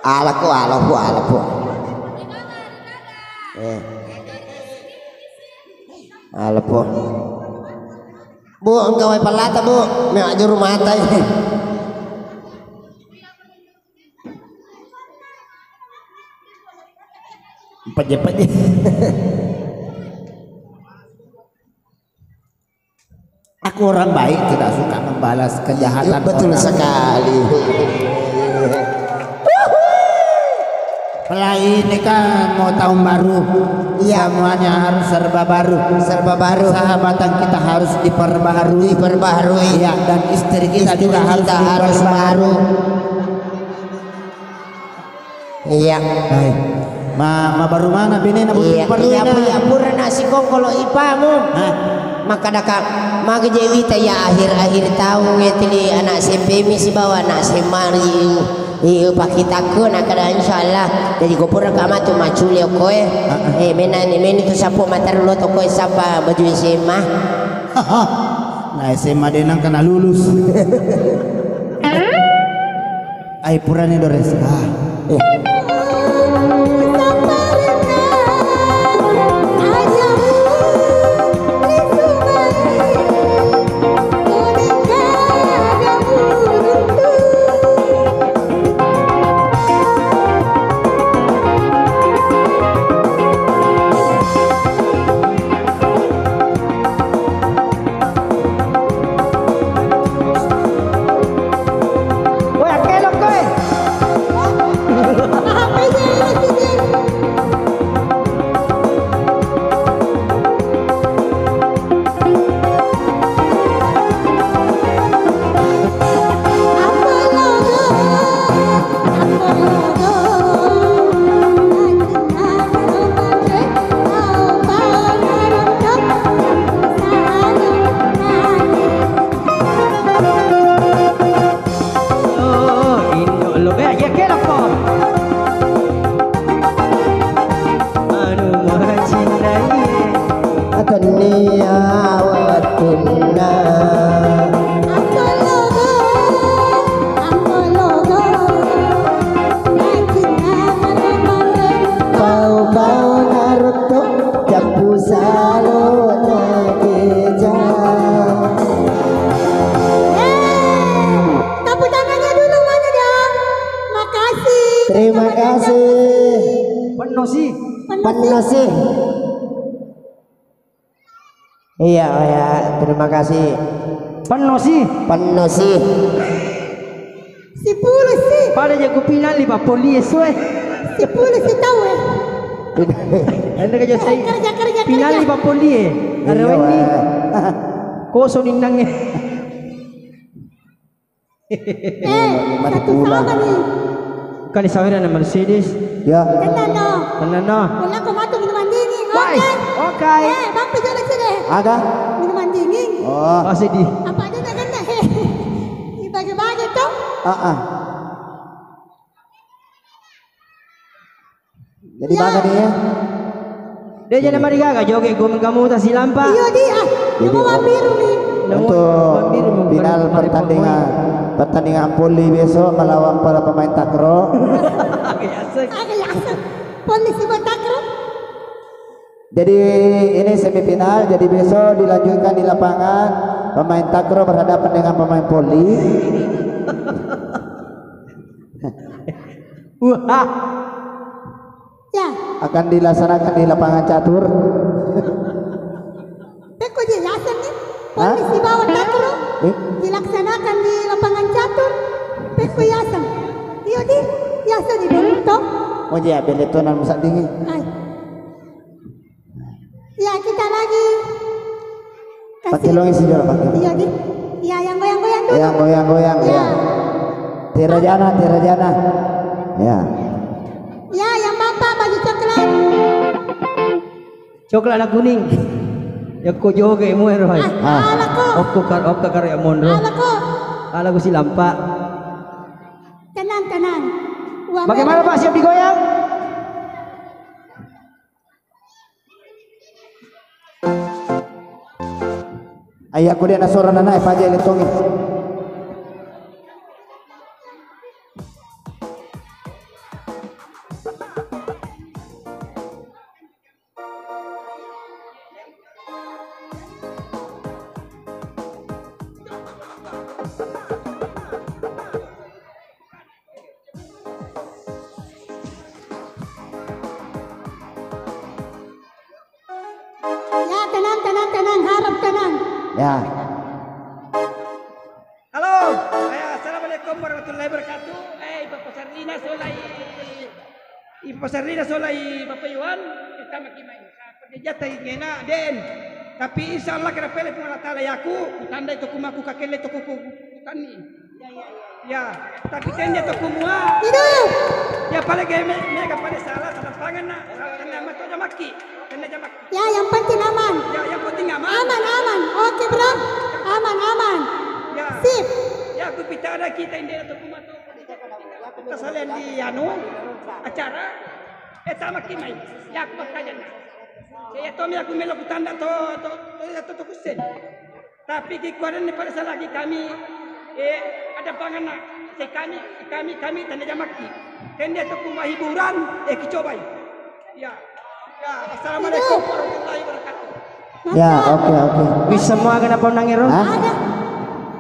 Alaku. Alapu. Bu, engkau pelata bu, mau juru mata ini. Pejepet. Aku orang baik, tidak suka membalas kejahatan. Betul orang. sekali. Apalagi ini kan mau tahun baru, Iya. semuanya harus serba baru. Serba baru. Sahabatan kita harus diperbaharui. Diperbaharui. Iya, dan istri kita Istri juga harus kita harus diperbaharui. Iya. Baik. Ma baru mana bini na Iya. Iya ya pura nasi kong kalau ipamu. Hah? Maka daka maka jewita ya akhir tahun ya tili anak SMP misi bawa anak semari. Iyo pakitaku nak kada insyaallah jadi gopura kama tu maculi koe meni tu sapo matar lo to koe sapa baju SMA Nah SMA dia nang kena lulus. Ay purane Dores. Terima kasih. Penuh sih. Iya, terima kasih. Penuh sih. Sepuluh sih. Pada jago pinal 50 eso 10 sih tahu Anda kerja saya. Kerja. Pinal 50 Ada ini. Kosong ninangnya. Satu sama nih. Kali sawir na Mercedes. Ya. Tenang no. Ano? Wala ko mato minuman dingin. Why? Okay. Bang pijak na sila. Aga? Minuman dingin. Oh. Oh, sedih. Apa aja na ganda Ibagi-bagi to. Jadi baga dia. Dia jangan mari gaga joget gua kamu tak silampa. Iya dia. Yang mau biru nih. Untuk final pertandingan poli besok melawan para pemain takraw. Agak polisi buat takraw. Jadi ini semifinal, jadi besok dilanjutkan di lapangan pemain takraw berhadapan dengan pemain poli. Wah. Ya. Akan dilaksanakan di lapangan catur. Kok jelasan nih? Polisi bawa takraw dilaksanakan di lapangan catur. Peko yasan. Iya di, yasan di bentuk. Oh iya, beletonan musak tinggi. Ya kita lagi. Pakai longi sih jual pakai. Iya di. Ya yang goyang-goyang dulu. Yang goyang-goyang ya. Tirajana. Ya. Ya yang bapak baju coklat. Coklat nak kuning. Ya ko joget mo ero hay. Alako. Okka karya monro. Alako. Ala ko silampa. Tenang. Bagaimana Pak, siap digoyang? Ayah aku dia nasora nana aja elektrongi. Ya tenang, harap tenang. Ya. Halo, assalamualaikum warahmatullahi wabarakatuh. Ibu Sarlina solai Bapak Iwan, kita makin perjata ingena den. Tapi insya Allah kena pele pun Allah Ta'ala yaku, kutanda itu kumaku kakele itu kuku kutani. Ya, tapi kan dia toku mua. Hidup. Ya paling mereka pada salah pangan nak, kena mati jamaki, kena jamaki. Ya yang penting aman. Ya yang penting aman. Aman. Oke bro, aman. Ya. Sip. Ya aku bicara kita ini atau kumato. Kita salian di acara. Sama kimai. Ya aku bertanya. Saya tahu aku melok tanda to kusen. Tapi kikuaran ni pada salah kami ada panganak. Kami tanda jamaki. Kende to kuma hiburan kicobai. Ya. Assalamualaikum warahmatullahi wabarakatuh. Ya, oke. Wis semua kenapa nangiro? Ada.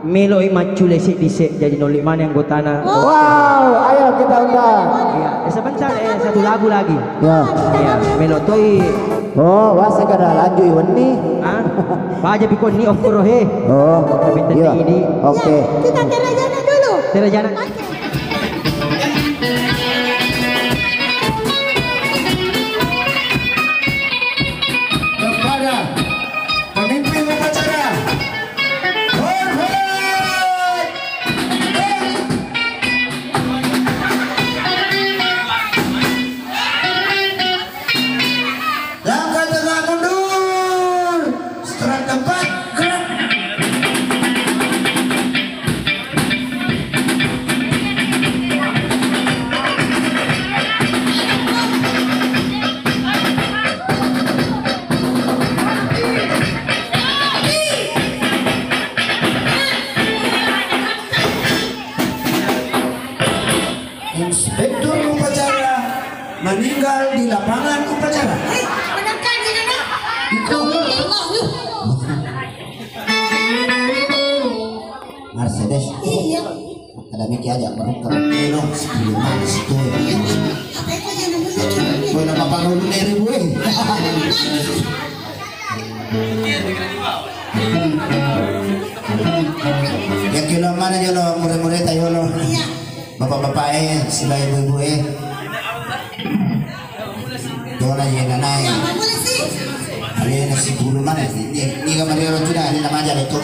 Melo macu lesik disik jadi nolik mana yang gotana. Wow, ayo kita undang. Iya, sebentar satu lagu lagi. Ya. Iya, Melo toi. Oh, wasa kada lanjut weni. Ah, baja bikon ni okoro he. Oh, Tapi tadi iya. ini. Oke. Ya, kita terajana dulu. Terajana. Oke. Kepada pemimpin upacara. Langkah tegak mundur. Setelah tempat gerak. Inspektur upacara meninggal di lapangan upacara. Mercedes. Iya. Ada Miki aja berukar. Eno, sebelum manis itu. Gue nama panggul dari gue. Ya kilo mana jolo murid-murid tayo lo. Bapak-bapak sila ibu-ibu Dola yung nanay. Ali na siguro man Hindi ka mariro sila. Ali naman dyan ito.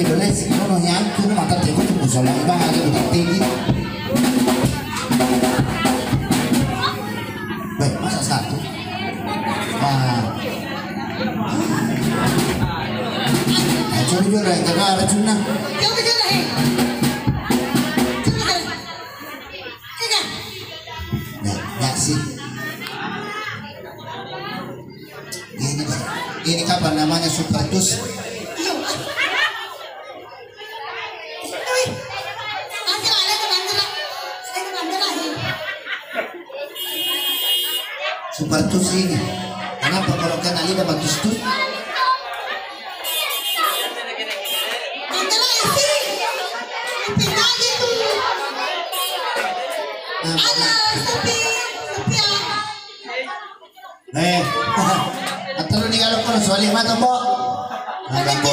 Doles, no yan. Kung makatay ko ito sa lang iba. Agi ko tigil. Baik. Sorry juga karena ada cunang. Coba coba Nggak sih. Ini kapan namanya Supertus? Supertus ini. Kenapa kalau kan Ali dapat tus? Atau ni kalau kau soalnya mata bo, ada bo.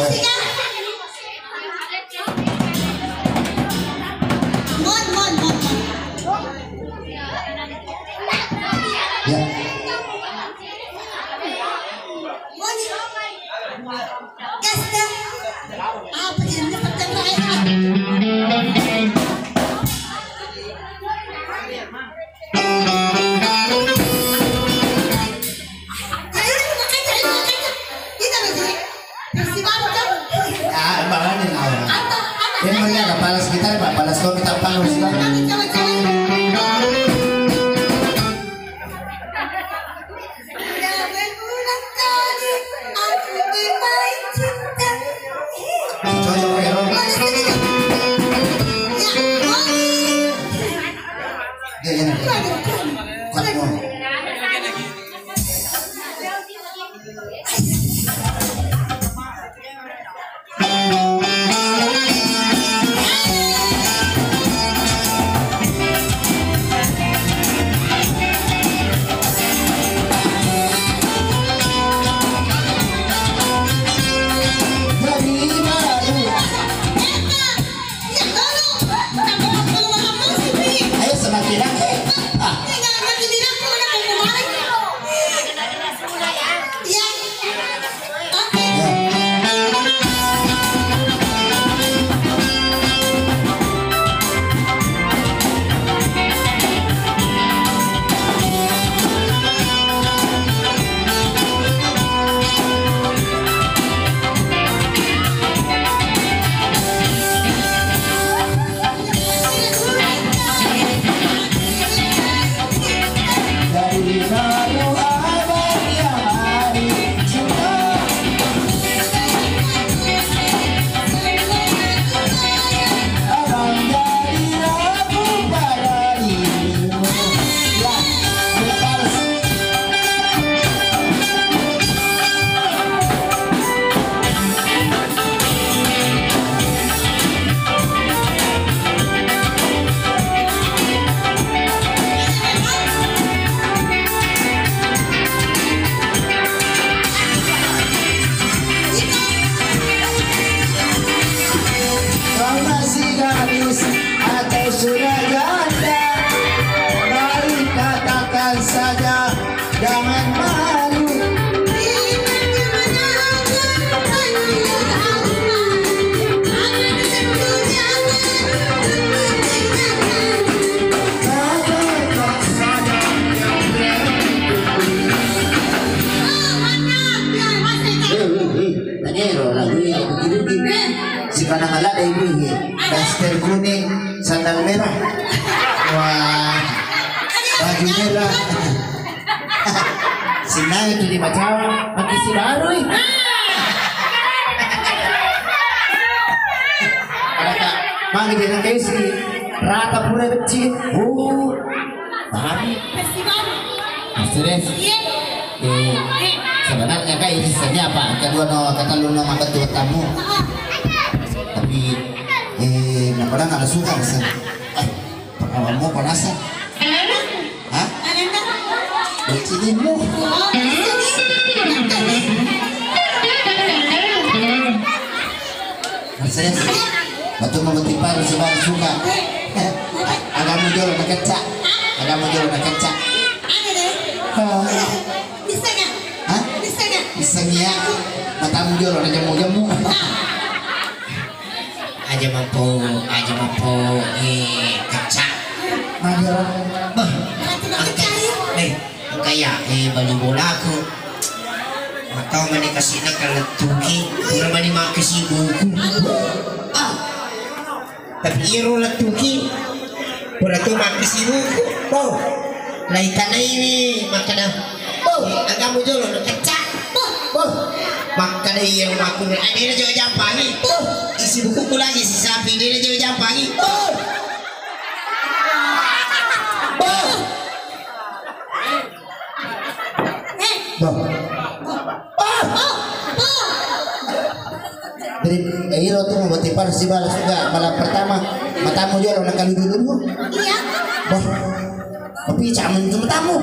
Ya. Apa ini pertanyaan? Yang mereka ada balas kita, Pak. Balas kau kita balas lah. Daster kuning, sandal merah. Wah, baju merah. Senang itu di macam pakai si baru. Ada tak? Mari kita kasi rata pura kecil. Paham? Serius? Sebenarnya kayak isinya apa? Kedua kata lu nama ketua tamu. Tapi orang ada suka sih. Kamu panasan? Hah? Bercinimu? Serius? Batu membetik paru sebab suka. Ada muncul nak kecak. Ada muncul nak kecak. Bisa nggak? Hah? Bisa nggak? Bisa nggak? Mata muncul nak jamu-jamu. Aja mampu kecak. Mager. Kayak balik bola aku. Kau mana kasih nak kalau tuki, pura mana mak kasih buku. Tapi iro lah tuki, pura tu mak kasih buku. Oh, lai tanah ini makana. Oh, agak mujur nak kacak. Oh, makana yang aku ni, ada juga jampangi. Oh, isi buku lagi isi sapi dia juga jampangi. Oh. Dari Iro tuh mau tipar si balas juga malam pertama matamu juga orang kali dulu. Iya. Wah, tapi camen cuma tamu.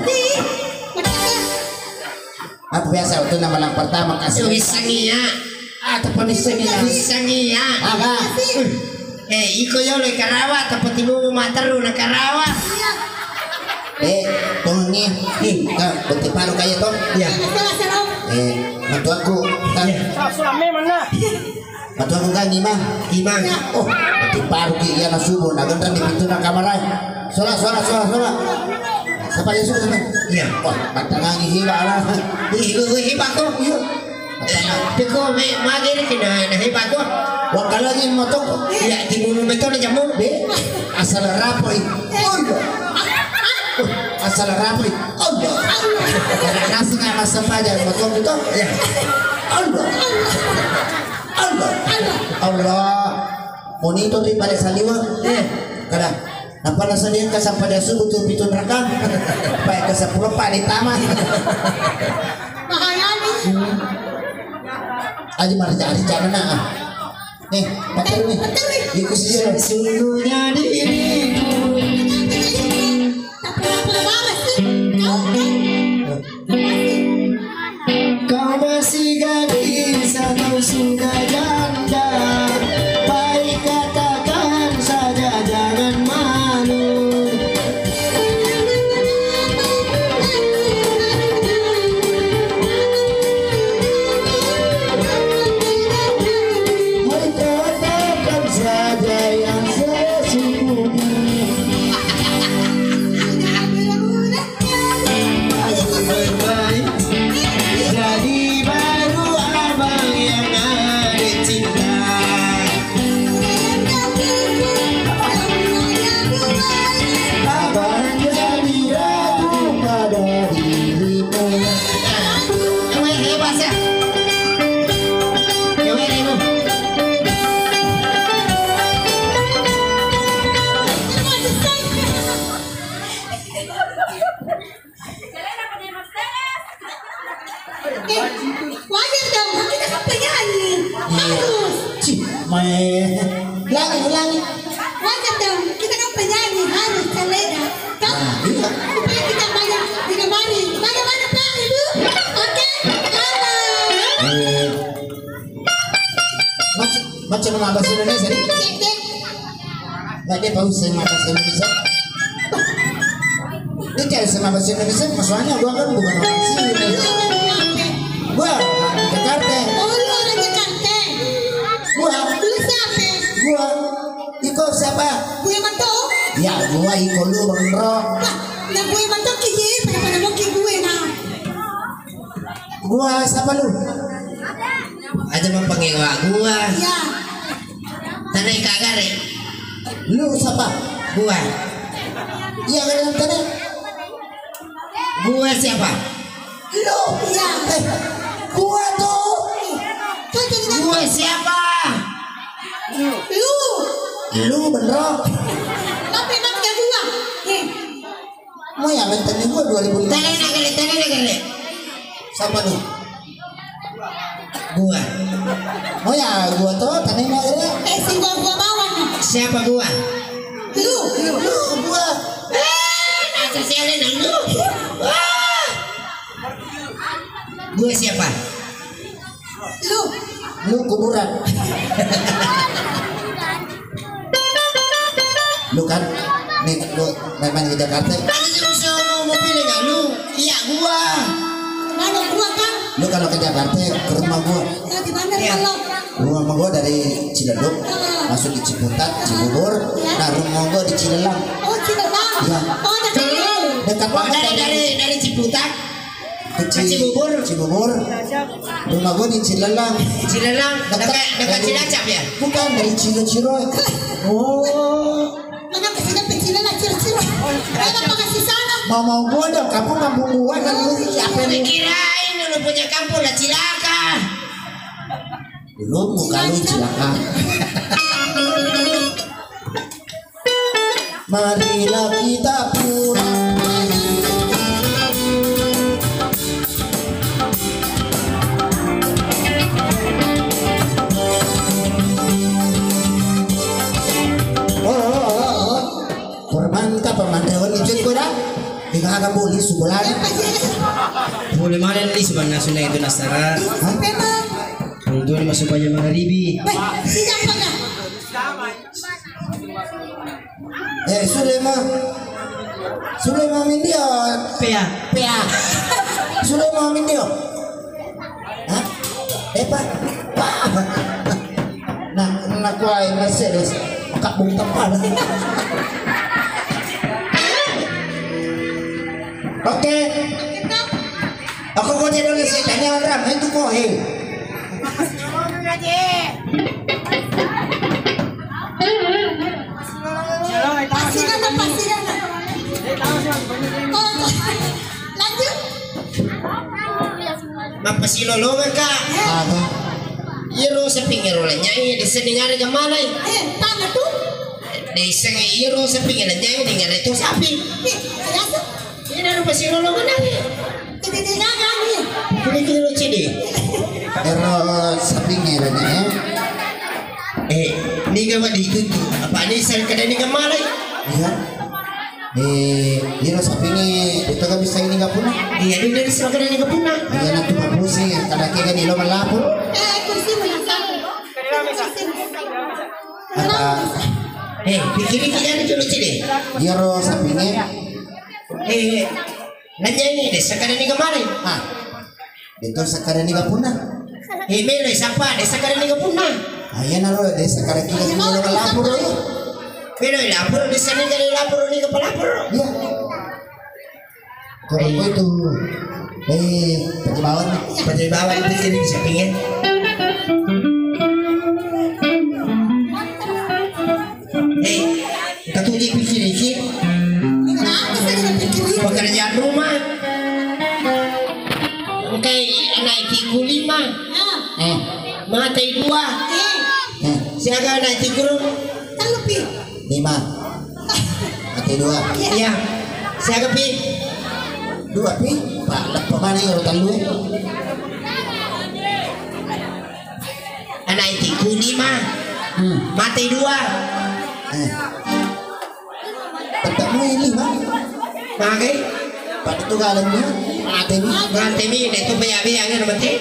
Apa biasa waktu nama malam pertama kasih Wisangia. tepan isengia. Wisangia. Apa? Iko yo le Karawa, tapi timu mataru na Karawa. Tunggu kau bertipar kayak tuh. Ya. Matu aku kan. Sulame mana? Matu aku kan imam. Oh, bertipar ki na subuh na ganda di pintu na kamar ay. Sola. Siapa yang subuh kan? Iya. Oh, matangan hiba lah. Hiba ko. Teko me magere kina na hiba ko. Wah kalau ni motok Ya timu betul jamu. asal rapoy. Asal rapoy. Allah. Karena nasi nggak masuk aja motok itu. Ya. Allah. Monito di balik saliwa. Kada. Napa nasa dia sampai dia subuh tu pitu neraka. Baik ke 10 pak di taman. Aja marja ari jangan nih, pakai nih. Ikut sih sesungguhnya diriku. Kau masih gadis atau sudah janda? Baik katakan saja, jangan malu. Katakan saja yang sesungguhnya. Jadi baru abang yang ada cinta. Abang jadi ragu pada dirimu. Hebat ya. Wajar dong, kita kan penyanyi. Harus. Ulangi. Wajar dong, kita kan penyanyi. Harus selera. Kan? Supaya kita banyak digemari. Bagaimana Pak, Ibu? Oke? Halo. Macam mana bahasa Indonesia ni? Cek. Nggak dia tahu sama bahasa Indonesia. Dia cari sama bahasa Indonesia, masalahnya gua kan bukan orang sini. Gua di Jakarta. Oh, lu orang Jakarta. Lu siapa? Gua Iko siapa? Gue mantu. Ya gua Iko lu Bang Bro. Nah, gue mantu kiki, pada mau gue nah. Gua siapa lu? Aja mempengewa gua. Ya. Tanai kagare. Lu siapa? Gua. Iya kan tadi. Gua siapa? Lu. Ya. Gua tuh. Kau jadi Gua siapa? lu. Lu bener. Tapi emang gak gua. Mau yang tadi gua 2005. Tanai nagare. Siapa lu? Gua. Oh ya gua tuh tadi nggak Si gua bawa nih. Siapa gua? Lu. gua. Nasa sialan ang lu. Gua siapa? Lu. Lu kuburan. Lu kan nih lu memang di Jakarta. Tadi suruh mau pilih nggak lu? Iya gua. Mana gua kan? Lu kalau ke Jakarta ke rumah gua. Ya di mana Ya. kalau? Rumah gua dari Ciledug masuk di Ciputat, Cibubur. Nah rumah gua di Cilelang. Oh, Cilelang. Ya. Oh, dekat. Dekat Oh banget dari Ciputat. Cibubur. Cibubur. Rumah gue di Cilelang. Cilelang, dekat Cilacap ya? Bukan, dari Cilenciroy. Oh. Mana kesini pecilan lah ciro-ciro. Ada makasih sana. Mau gue dong, kampung gue kan lu siapa nih? Kirain lu punya kampung lah Cilaka. Lu muka lu cilaka. Marilah kita pulang. Korban ka pemandawan ijut ko dah. Di ka boleh sebulan. Boleh mana ni sebenarnya sunnah itu nasara. Untuk ni masuk banyak magharibi. Tidak pernah. Sulaiman mindio. Pea. Sulaiman mindio. Hah? Pak. Nak kuai Mercedes. Kabung tempat. Oke. Aku mau jadi nulis tanya orang itu kok Pasiran. Lanjut. Mapasilolongan ka. Apa? Iro sa pingirulan niya di sendengar gamalay. Tanah tuh. Di isang iro sa pingirulan niya dengan itu sapi. Ayasa. Ini na pasilolongan na. Tidak nih. Kini cidi. Pero sabi nga rin Ni gawa dito. Apa ni sa kada ni gamalay? Iya. Iro sabi nga ito ka bisa ini nga puna. Iya ni dari sa kada ni kapuna. Iya na tumapusi kada kaya nilo malapon. Kursi mo lang sana. Pikirin kita ni dulu cidi. Iro sabi nga Nandiyan ni sa kada ni gamalay. dito sa karani nga puna. Melo isapa sa kada ni kapuna. Ayan na ro, sa karani nga nilo malapon ro. Pero ilapuro di sa ni kada ilapuro ni kapalapuro. Iya. Kung ako ito, Pagbawan ito kini sa pingin. Katuli pikir-pikir. Pekerjaan rumah. Oke, anak tiku 5. Mati 2. Siaga anak tiku 5. Mati 2. Iya. Siaga pi. 2 pi. Pak, pamana yung talo. Anak tiku 5. Mati 2. Tetap mo yung 5. Bagay. Pada tu galang mo. Mati mi itu bayar-bayar mati.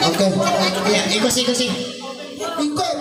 Oke. Ya, ikusi. Ikaw.